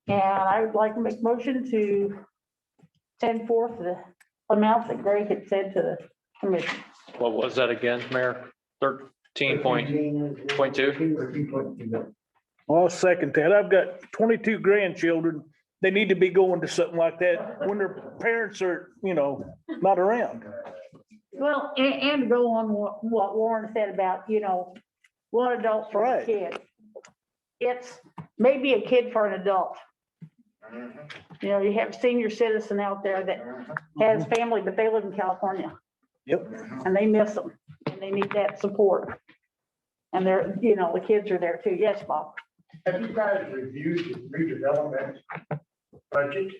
Speaker 1: And I would like to make motion to send forth the amount that Greg had said to the commission.
Speaker 5: What was that again, Mayor? 13.2?
Speaker 3: Well, I'll second that. I've got 22 grandchildren. They need to be going to something like that when their parents are, not around.
Speaker 1: Well, and to go on what Warren said about, one adult for a
Speaker 3: Right.
Speaker 1: kid. it's maybe a kid for an adult. You know, you have a senior citizen out there that has family, but they live in California.
Speaker 2: Yep.
Speaker 1: And they miss them, and they need that support. And they're, you know, the kids are there too. Yes, Bob?
Speaker 13: Have you guys reviewed the redevelopment budget?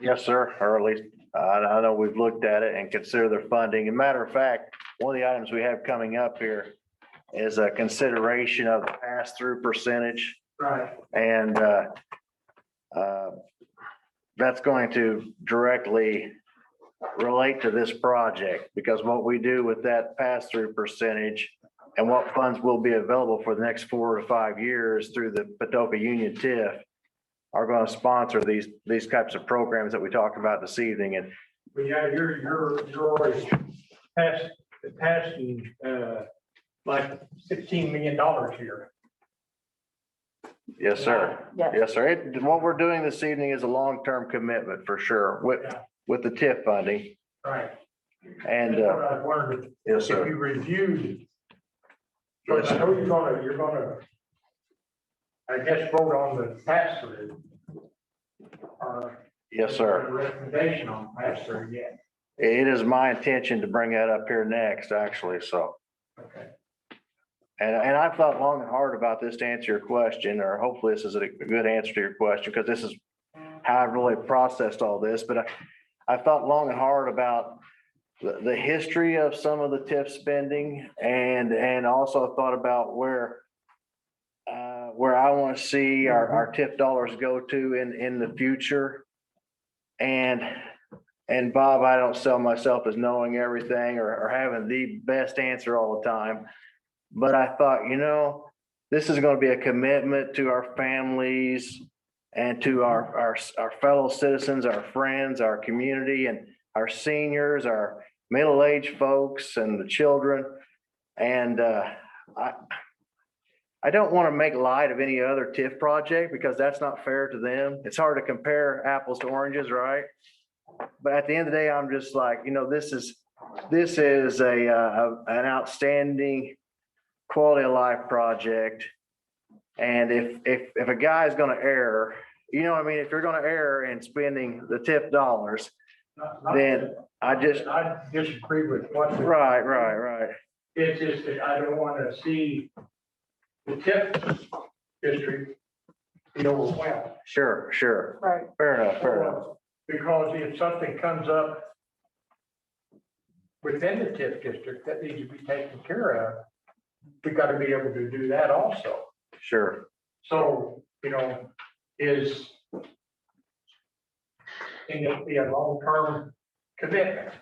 Speaker 4: Yes, sir, or at least, I know we've looked at it and consider their funding. As a matter of fact, one of the items we have coming up here is a consideration of the pass-through percentage.
Speaker 13: Right.
Speaker 4: And that's going to directly relate to this project, because what we do with that pass-through percentage and what funds will be available for the next 4 to 5 years through the Patoka Union TIF are going to sponsor these types of programs that we talked about this evening. And
Speaker 13: Well, yeah, you're already passing, like $16 million here.
Speaker 4: yes, sir.
Speaker 1: Yes.
Speaker 4: Yes, sir. What we're doing this evening is a long-term commitment for sure with the TIF funding.
Speaker 13: Right.
Speaker 4: And,
Speaker 13: That's what I was wondering,
Speaker 4: yes,
Speaker 13: if
Speaker 4: sir.
Speaker 13: you reviewed. Because I know you're gonna, I guess, vote on the pass-through. Or
Speaker 4: Yes, sir.
Speaker 13: recommendation on pass-through yet.
Speaker 4: It is my intention to bring that up here next, actually, so.
Speaker 13: Okay.
Speaker 4: And I've thought long and hard about this to answer your question, or hopefully this is a good answer to your question, because this is how I've really processed all this, but I've thought long and hard about the history of some of the TIF spending, and also thought about where I want to see our TIF dollars go to in the future. And Bob, I don't sell myself as knowing everything or having the best answer all the time. But I thought, you know, this is going to be a commitment to our families and to our fellow citizens, our friends, our community, and our seniors, our middle-aged folks and the children. And I don't want to make light of any other TIF project, because that's not fair to them. It's hard to compare apples to oranges, right? But at the end of the day, I'm just like, you know, this is an outstanding quality of life project. And if a guy is going to err, you know what I mean? If you're going to err in spending the TIF dollars, then I
Speaker 13: disagree with what.
Speaker 4: Right.
Speaker 13: It's just that I don't want to see the TIF district be overwhelmed.
Speaker 4: Sure.
Speaker 1: Right.
Speaker 4: Fair enough.
Speaker 13: Because if something comes up within the TIF district that needs to be taken care of, we got to be able to do that also.
Speaker 4: Sure.
Speaker 13: So, you know, is it be a long-term commitment?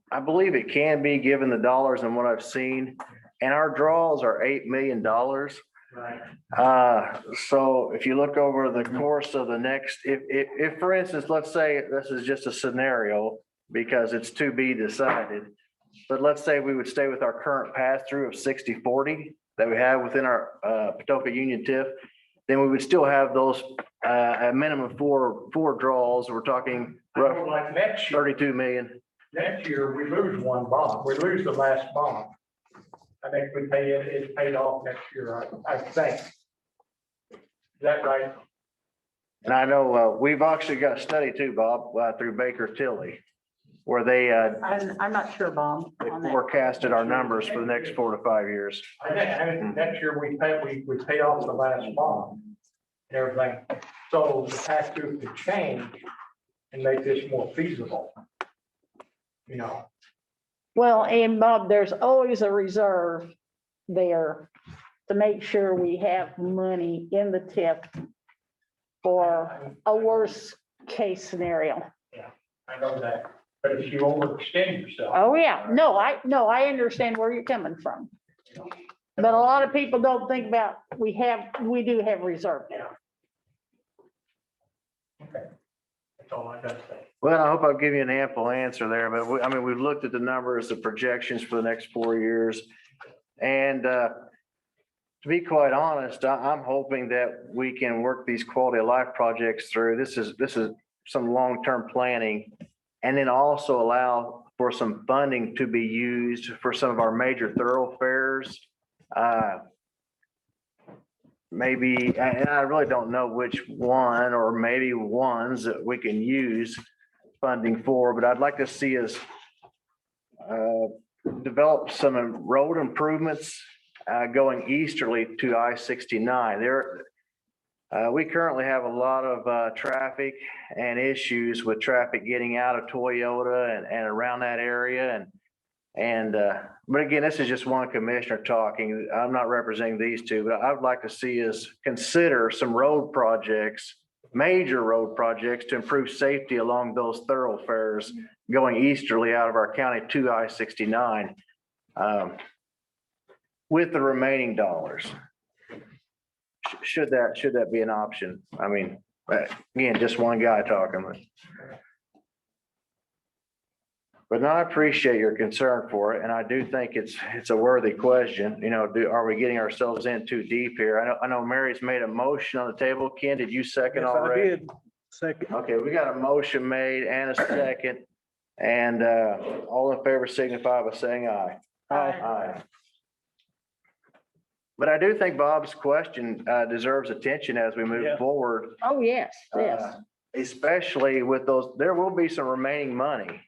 Speaker 4: I believe it can be, given the dollars and what I've seen, and our draws are $8 million.
Speaker 13: Right.
Speaker 4: So if you look over the course of the next, if for instance, let's say this is just a scenario because it's to be decided, but let's say we would stay with our current pass-through of 60/40 that we have within our Patoka Union TIF, then we would still have those a minimum of four draws. We're talking roughly
Speaker 13: like next year,
Speaker 4: 32 million.
Speaker 13: next year, we lose one bond. We lose the last bond. I think we pay it, it's paid off next year, I think. Is that right?
Speaker 4: And I know we've actually got a study too, Bob, through Baker Tilly, where they
Speaker 1: I'm not sure, Bob, on that.
Speaker 4: forecasted our numbers for the next 4 to 5 years.
Speaker 13: I think next year we pay off the last bond and everything. So the pass-through could change and make this more feasible. You know,
Speaker 1: Well, and Bob, there's always a reserve there to make sure we have money in the TIF for a worst case scenario.
Speaker 13: I know that, but if you overextend yourself.
Speaker 1: Oh, yeah. No, I understand where you're coming from. But a lot of people don't think about, we do have reserve.
Speaker 13: Yeah. Okay. That's all I got to say.
Speaker 4: Well, I hope I've given you an ample answer there, but we've looked at the numbers, the projections for the next 4 years. And to be quite honest, I'm hoping that we can work these quality of life projects through. This is some long-term planning, and then also allow for some funding to be used for some of our major thoroughfares. maybe, and I really don't know which one or maybe ones that we can use funding for, but I'd like to see us develop some road improvements going easterly to I-69. We currently have a lot of traffic and issues with traffic getting out of Toyota and around that area. But again, this is just one commissioner talking. I'm not representing these two, but I would like to see us consider some road projects, major road projects to improve safety along those thoroughfares going easterly out of our county to I-69 with the remaining dollars. Should that be an option? I mean, again, just one guy talking. But no, I appreciate your concern for it, and I do think it's a worthy question. You know, are we getting ourselves in too deep here? I know Mary's made a motion on the table. Ken, did you second
Speaker 2: Yes, I
Speaker 4: already?
Speaker 2: did. Second.
Speaker 4: Okay, we got a motion made and a second, and all in favor signify by saying aye. Aye. But I do think Bob's question deserves attention as we move forward.
Speaker 1: Oh, yes, yes.
Speaker 4: Especially with those, there will be some remaining money.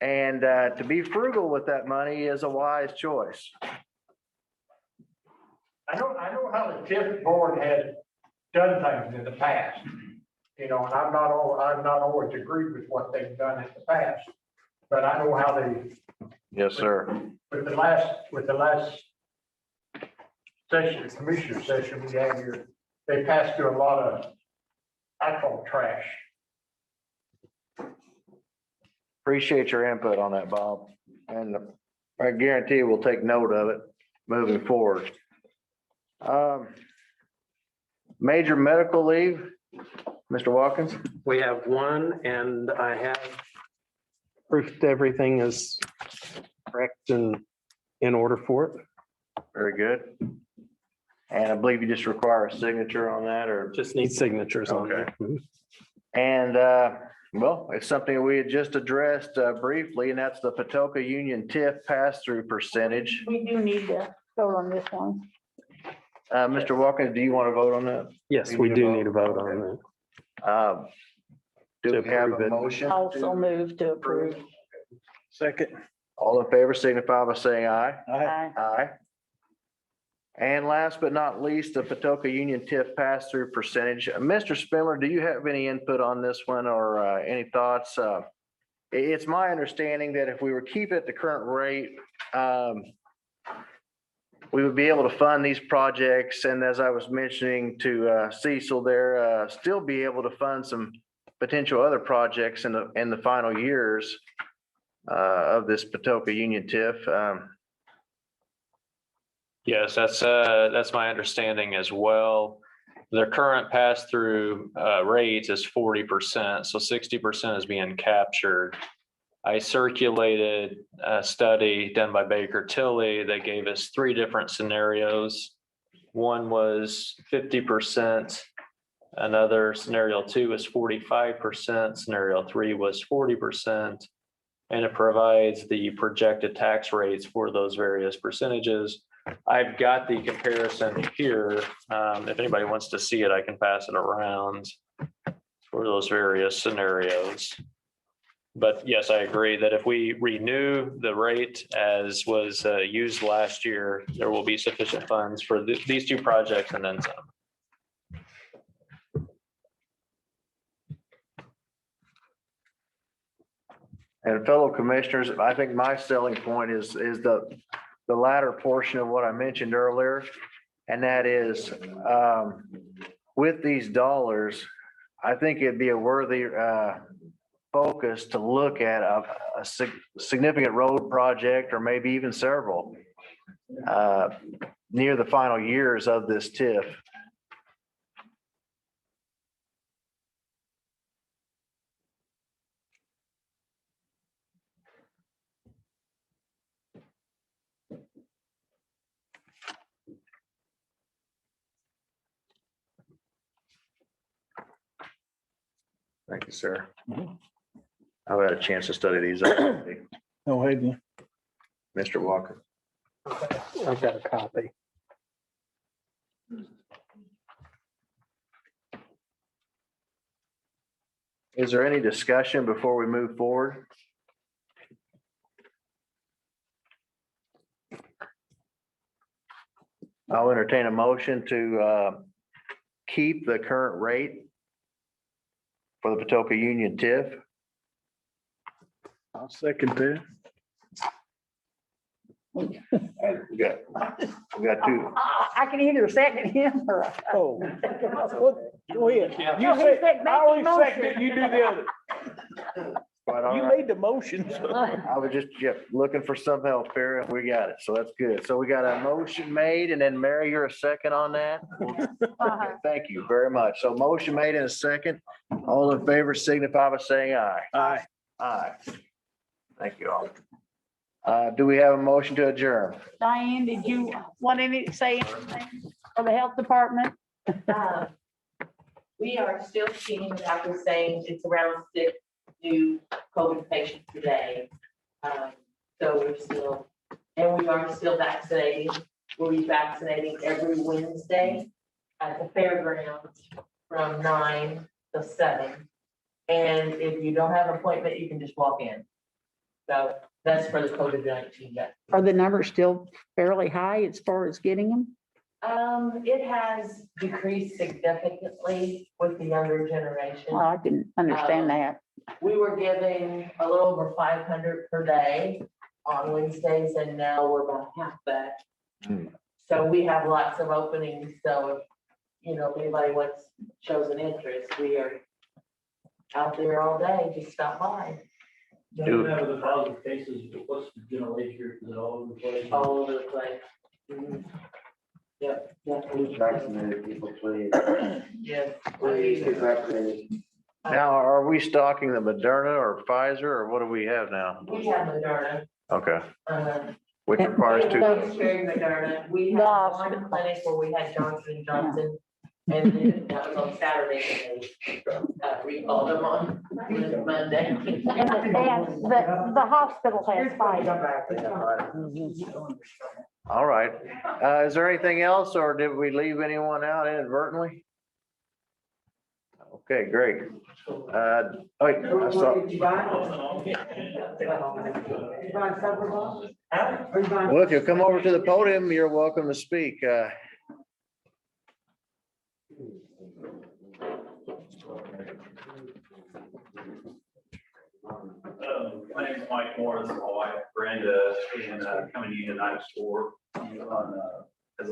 Speaker 4: And to be frugal with that money is a wise choice.
Speaker 13: I know how the TIF board has done things in the past, you know, and I've not always agreed with what they've done in the past. But I know how they.
Speaker 4: Yes, sir.
Speaker 13: With the last session, the commissioner session we had here, they passed through a lot of asphalt trash.
Speaker 4: Appreciate your input on that, Bob. And I guarantee we'll take note of it moving forward. Major medical leave, Mr. Watkins?
Speaker 2: We have one, and I have proof that everything is correct and in order for it.
Speaker 4: Very good. And I believe you just require a signature on that, or?
Speaker 2: Just need signatures on there.
Speaker 4: And, well, it's something we had just addressed briefly, and that's the Patoka Union TIF pass-through percentage.
Speaker 1: We do need to vote on this one.
Speaker 4: Mr. Watkins, do you want to vote on that?
Speaker 2: Yes, we do need a vote on that.
Speaker 4: Do
Speaker 2: To
Speaker 4: we have
Speaker 2: approve
Speaker 4: a
Speaker 2: it.
Speaker 4: motion?
Speaker 1: Also move to approve.
Speaker 2: Second.
Speaker 4: All in favor signify by saying aye.
Speaker 1: Aye.
Speaker 4: Aye. And last but not least, the Patoka Union TIF pass-through percentage. Mr. Spindler, do you have any input on this one or any thoughts? It's my understanding that if we were to keep it at the current rate, we would be able to fund these projects. And as I was mentioning to Cecil there, still be able to fund some potential other projects in the final years of this Patoka Union TIF.
Speaker 5: Yes, that's my understanding as well. Their current pass-through rate is 40%, so 60% is being captured. I circulated a study done by Baker Tilly that gave us 3 different scenarios. One was 50%, another scenario 2 was 45%, scenario 3 was 40%, and it provides the projected tax rates for those various percentages. I've got the comparison here. If anybody wants to see it, I can pass it around for those various scenarios. But yes, I agree that if we renew the rate as was used last year, there will be sufficient funds for these 2 projects and then some.
Speaker 4: And fellow commissioners, I think my selling point is the latter portion of what I mentioned earlier. And that is, with these dollars, I think it'd be a worthy focus to look at a significant road project, or maybe even several, near the final years of this TIF. Thank you, sir. I've had a chance to study these.
Speaker 2: Oh, hey,
Speaker 4: Mr. Walker.
Speaker 2: I've got a copy.
Speaker 4: Is there any discussion before we move forward? I'll entertain a motion to keep the current rate for the Patoka Union TIF.
Speaker 3: I'll second that.
Speaker 4: We got two.
Speaker 1: I can either second him or.
Speaker 3: Oh, go ahead.
Speaker 1: No,
Speaker 3: You
Speaker 1: he
Speaker 3: say,
Speaker 1: said make
Speaker 3: I always
Speaker 1: the
Speaker 3: second it,
Speaker 1: motion.
Speaker 3: you do the other.
Speaker 4: Quite all
Speaker 3: You
Speaker 4: right.
Speaker 3: made the motion. so.
Speaker 4: I was just, looking for some help here, and we got it, so that's good. So we got a motion made, and then Mary, you're a second on that?
Speaker 1: Uh-huh.
Speaker 4: Thank you very much. So motion made in a second. All in favor signify by saying aye.
Speaker 3: Aye.
Speaker 4: Aye. Thank you all. Do we have a motion to adjourn?
Speaker 1: Diane, did you want to say anything for the health department?
Speaker 16: We are still seeing, I was saying, it's around 6 new COVID patients today. So we're still, and we are still vaccinating. We'll be vaccinating every Wednesday at the fairgrounds from 9 to 7. And if you don't have an appointment, you can just walk in. So that's for the COVID-19.
Speaker 1: Are the numbers still fairly high as far as getting them?
Speaker 16: It has decreased significantly with the younger generation.
Speaker 1: Well, I can understand that.
Speaker 16: We were giving a little over 500 per day on Wednesdays, and now we're about half that. So we have lots of openings, so, if anybody shows an interest, we are out there all day, just stop by.
Speaker 10: Have the positive cases, what's the general age group, is it all over the place?
Speaker 16: All over the place. Mhm. Yep.
Speaker 4: Vaccinated people, please.
Speaker 16: Yes.
Speaker 4: Please get vaccinated. Now, are we stocking the Moderna or Pfizer, or what do we have now?
Speaker 16: We have Moderna.
Speaker 4: Okay,
Speaker 16: uh,
Speaker 4: which requires two.
Speaker 16: Very Moderna. We had one clinic where we had Johnson & Johnson, and then that was on Saturday, and they recalled them on Monday.
Speaker 1: And the hospital has five.
Speaker 4: All right. Is there anything else, or did we leave anyone out inadvertently? Okay, great. Wait, I saw. Well, if you come over to the podium, you're welcome to speak.
Speaker 17: My name is Mike Morris, my wife Brenda, and coming to you tonight for as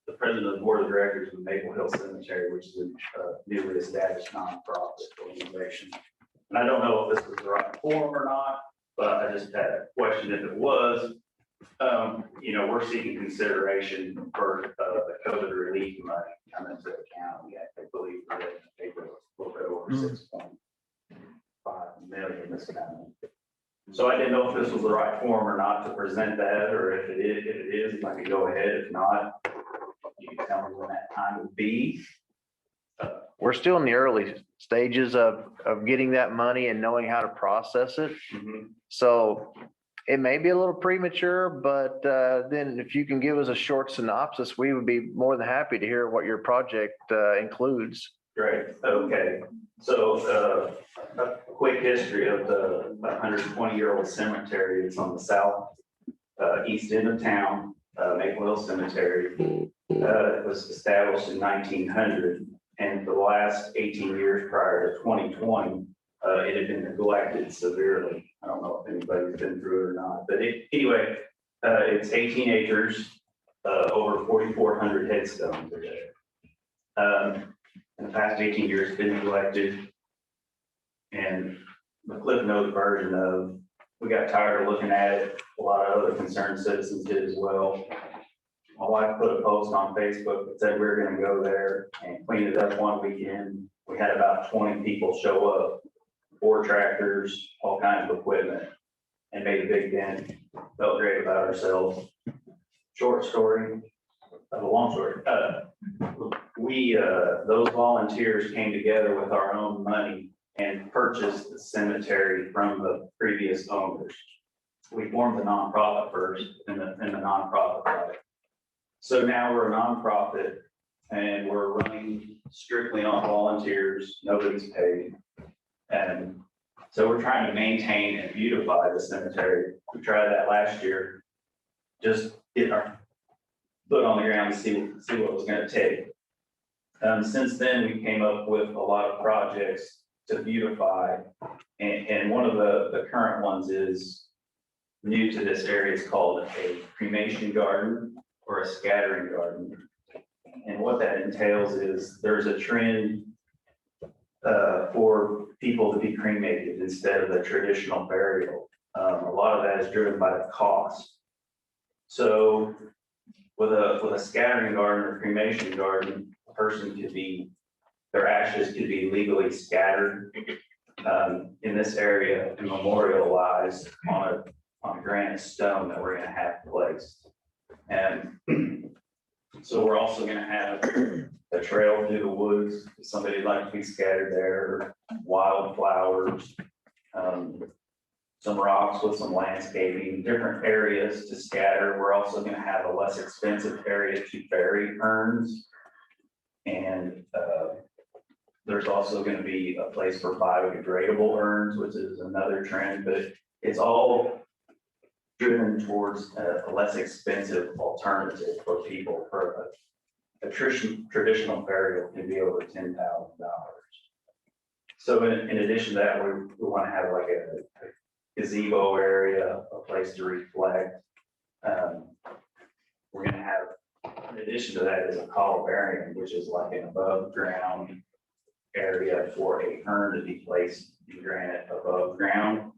Speaker 17: the president of the board of directors of Maple Hill Cemetery, which is a newly established nonprofit organization. And I don't know if this was the right forum or not, but I just had a question if it was. We're seeking consideration for the COVID relief money coming to the county. I believe we're in the paper a little bit over 6.5 million this time. So I didn't know if this was the right forum or not to present that, or if it is, I can go ahead. If not, you can tell me when that time would be.
Speaker 4: We're still in the early stages of getting that money and knowing how to process it. So it may be a little premature, but then if you can give us a short synopsis, we would be more than happy to hear what your project includes.
Speaker 17: Great, okay. So a quick history of the 120-year-old cemetery. It's on the south east end of town, Maple Hill Cemetery. It was established in 1900, and for the last 18 years prior to 2020, it had been neglected severely. I don't know if anybody's been through it or not, but anyway, it's 18 acres, over 4,400 headstones are there. In the past 18 years, it's been neglected. And the Cliff Note version of, we got tired of looking at it. A lot of other concerned citizens did as well. My wife put a post on Facebook that said we were going to go there and clean it up one weekend. We had about 20 people show up, 4 tractors, all kinds of equipment, and made a big dent. Felt great about ourselves. Short story, a long story. Those volunteers came together with our own money and purchased the cemetery from the previous owners. We formed the nonprofit first in the nonprofit project. So now we're a nonprofit and we're running strictly on volunteers. Nobody's paid. And So we're trying to maintain and beautify the cemetery. We tried that last year. Just get our foot on the ground and see what it was gonna take. Since then, we came up with a lot of projects to beautify. And one of the current ones is new to this area. It's called a cremation garden or a scattering garden. And what that entails is there's a trend for people to be cremated instead of the traditional burial. A lot of that is driven by the cost. So with a scattering garden or cremation garden, a person could be, their ashes could be legally scattered in this area and memorialized on a granite stone that we're gonna have placed. And so we're also gonna have a trail through the woods, if somebody'd like to be scattered there, wildflowers, some rocks with some landscaping, different areas to scatter. We're also gonna have a less expensive area to bury urns. And there's also gonna be a place for biodegradable urns, which is another trend, but it's all driven towards a less expensive alternative for people. For a traditional burial can be over $10,000. So in addition to that, we want to have like a gazebo area, a place to reflect. We're going to have, in addition to that, is a columbarium, which is like an above ground area for a urn to be placed in granite above ground.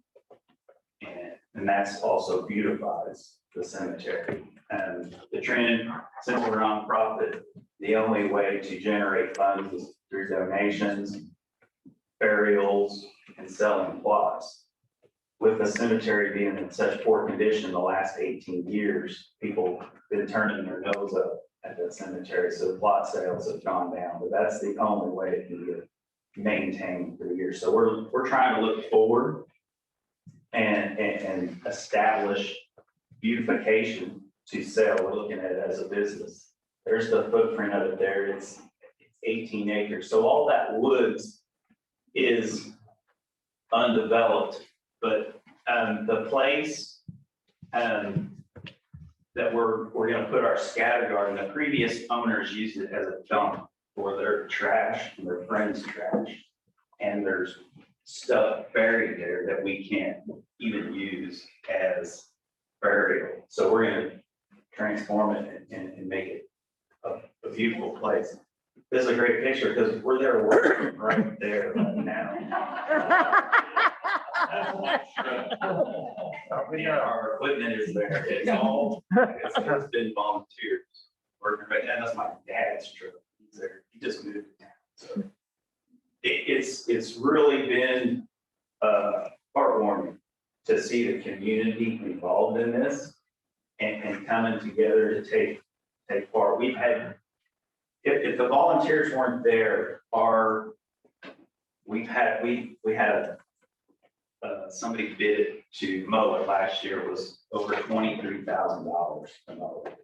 Speaker 17: And that's also beautifies the cemetery. And the trend, similar nonprofit, the only way to generate funds is through donations, burials, and selling plots. With the cemetery being in such poor condition the last 18 years, people have been turning their nose up at the cemetery, so plot sales have gone down, but that's the only way it can be maintained for years. So we're trying to look forward and establish beautification to sell. We're looking at it as a business. There's the footprint of it there. It's 18 acres. So all that woods is undeveloped, but the place that we're going to put our scatter garden, the previous owners used it as a dump for their trash and their friends' trash. And there's stuff buried there that we can't even use as burial. So we're going to transform it and make it a beautiful place. This is a great picture because we're there working right there right now. Yeah, our equipment is there. It's all, it's been volunteers working right now. That's my dad's truck. He's there. He just moved to town. So it's really been heartwarming to see the community involved in this and coming together to take part. We've had, if the volunteers weren't there, we had somebody bid it to mow it last year. It was over $23,000 to mow it.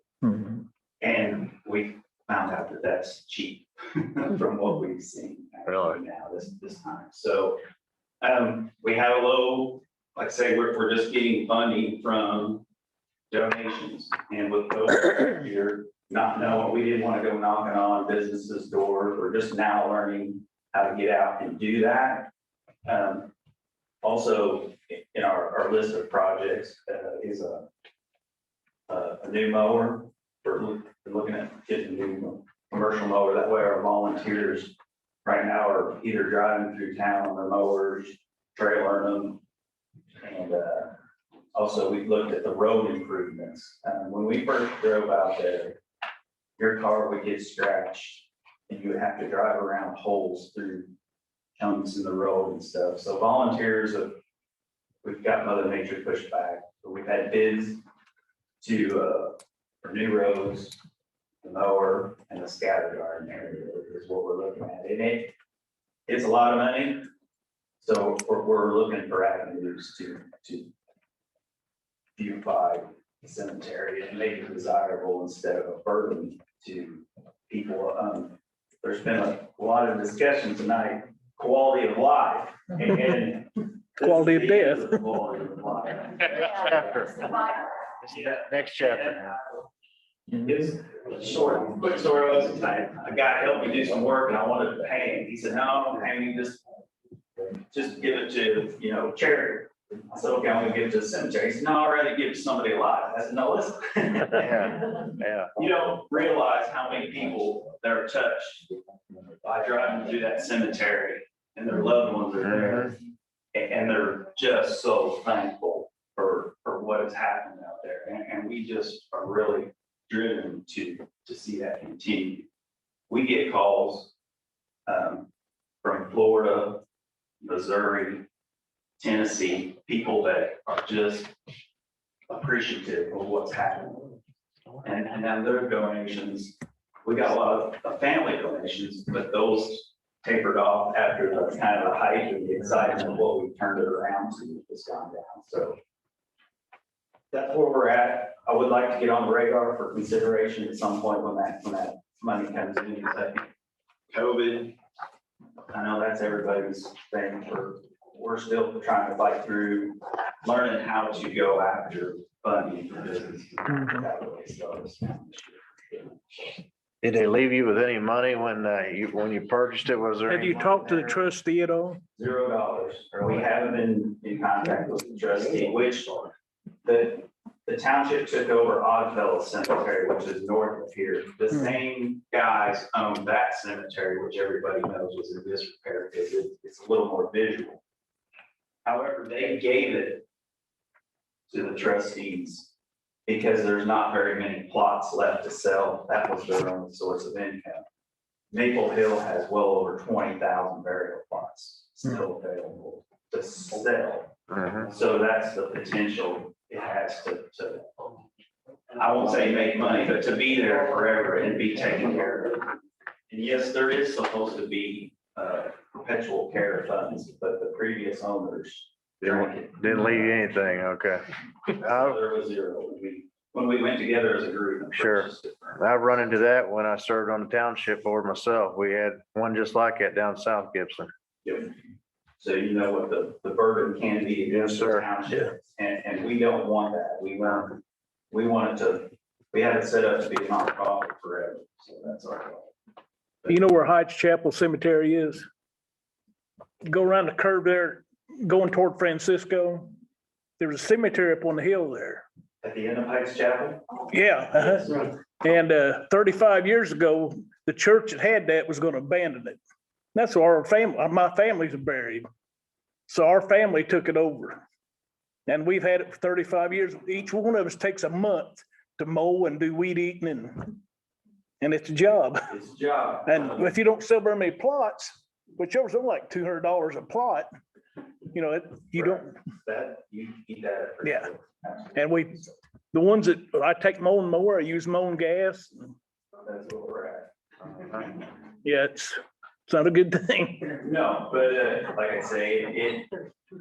Speaker 17: And we found out that that's cheap from what we've seen now this time. So we have a low, like I say, we're just getting funding from donations. And with COVID here, not knowing, we didn't want to go knocking on businesses' doors. We're just now learning how to get out and do that. Also, in our list of projects is a new mower. We're looking at getting a new commercial mower. That way our volunteers right now are either driving through town on their mowers, trailering them. And also we looked at the road improvements. When we first drove out there, your car would get scratched and you would have to drive around holes through chunks in the road and stuff. So volunteers we've got Mother Nature pushed back, but we've had bids for new roads, the mower, and the scatter garden area is what we're looking at. And it's a lot of money. So we're looking for avenues to beautify the cemetery and make it desirable instead of a burden to people. There's been a lot of discussion tonight, quality of life. And this
Speaker 3: quality of death.
Speaker 4: Next chapter.
Speaker 17: It's short, quick story was, I got help me do some work and I wanted to pay him. He said, no, don't pay me, just give it to, charity. I said, okay, I'm gonna give it to the cemetery. He said, no, I'd rather give it to somebody alive. I said, no, listen.
Speaker 4: Yeah.
Speaker 17: You don't realize how many people that are touched by driving through that cemetery and their loved ones are there. And they're just so thankful for what has happened out there. And we just are really driven to see that continue. We get calls from Florida, Missouri, Tennessee, people that are just appreciative of what's happening. And then their donations, we got a lot of family donations, but those tapered off after the kind of the hype and the excitement of what we turned it around to has gone down. So that's where we're at. I would like to get on the radar for consideration at some point when that money comes in. Because I think COVID, I know that's everybody's thing. We're still trying to fight through learning how to go after funding for business.
Speaker 4: Did they leave you with any money when you purchased it? Was there?
Speaker 3: Have you talked to the trustee at all?
Speaker 17: $0, or we haven't been in contact with the trustee, which the township took over Oddfellow Cemetery, which is north of here. The same guys own that cemetery, which everybody knows was in disrepair because it's a little more visual. However, they gave it to the trustees because there's not very many plots left to sell. That was their only source of income. Maple Hill has well over 20,000 burial plots still available to sell. So that's the potential it has to, I won't say make money, but to be there forever and be taken care of. And yes, there is supposed to be perpetual care funds, but the previous owners
Speaker 4: Didn't leave you anything, okay.
Speaker 17: there was zero. When we went together as a group. and
Speaker 4: Sure.
Speaker 17: purchased it.
Speaker 4: I've run into that when I served on the township board myself. We had one just like that down South Gibson.
Speaker 17: Yep. So you know what the burden can be against the township, and we don't want that. We had it set up to be a nonprofit forever, so that's our goal.
Speaker 3: You know where Heights Chapel Cemetery is? Go around the curve there, going toward Francisco. There's a cemetery up on the hill there.
Speaker 17: At the end of Heights Chapel?
Speaker 3: Yeah. And 35 years ago, the church that had that was going to abandon it. That's where my family's buried. So our family took it over. And we've had it for 35 years. Each one of us takes a month to mow and do weed eating and it's a job.
Speaker 17: It's a job.
Speaker 3: And if you don't sell very many plots, which yours are like $200 a plot, you don't.
Speaker 17: That, you eat that.
Speaker 3: Yeah. And the ones that I take mow and mower, I use mown gas.
Speaker 17: That's where we're at.
Speaker 3: Yeah, it's not a good thing.
Speaker 17: No, but like I say,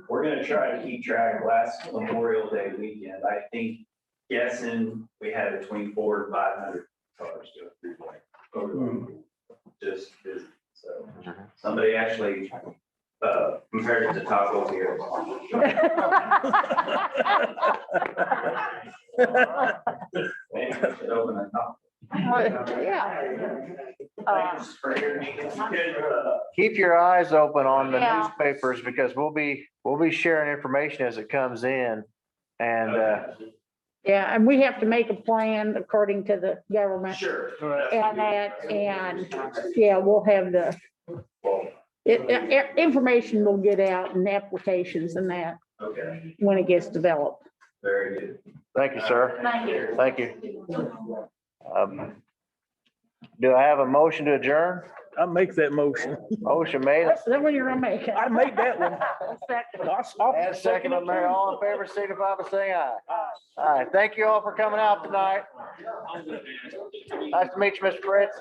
Speaker 17: we're gonna try to keep track. Last Memorial Day weekend, I think guessing we had between 400 and 500 cars go through there over the weekend. Just busy. So somebody actually compared it to Taco here. Maybe we should open a Taco.
Speaker 4: Keep your eyes open on the
Speaker 1: Yeah.
Speaker 4: newspapers because we'll be sharing information as it comes in. And
Speaker 1: Yeah, and we have to make a plan according to the government.
Speaker 17: Sure.
Speaker 1: And yeah, we'll have information will get out and applications and that
Speaker 17: Okay,
Speaker 1: when it gets developed.
Speaker 17: very good.
Speaker 4: thank you, sir.
Speaker 1: Thank you.
Speaker 4: Thank you. Do I have a motion to adjourn?
Speaker 3: I make that motion.
Speaker 4: Motion made.
Speaker 1: That's the one you're gonna make.
Speaker 3: I made that one.
Speaker 4: And second, Mayor, all in favor, signify by saying aye. All right, thank you all for coming out tonight. Nice to meet you, Mr. Fritz.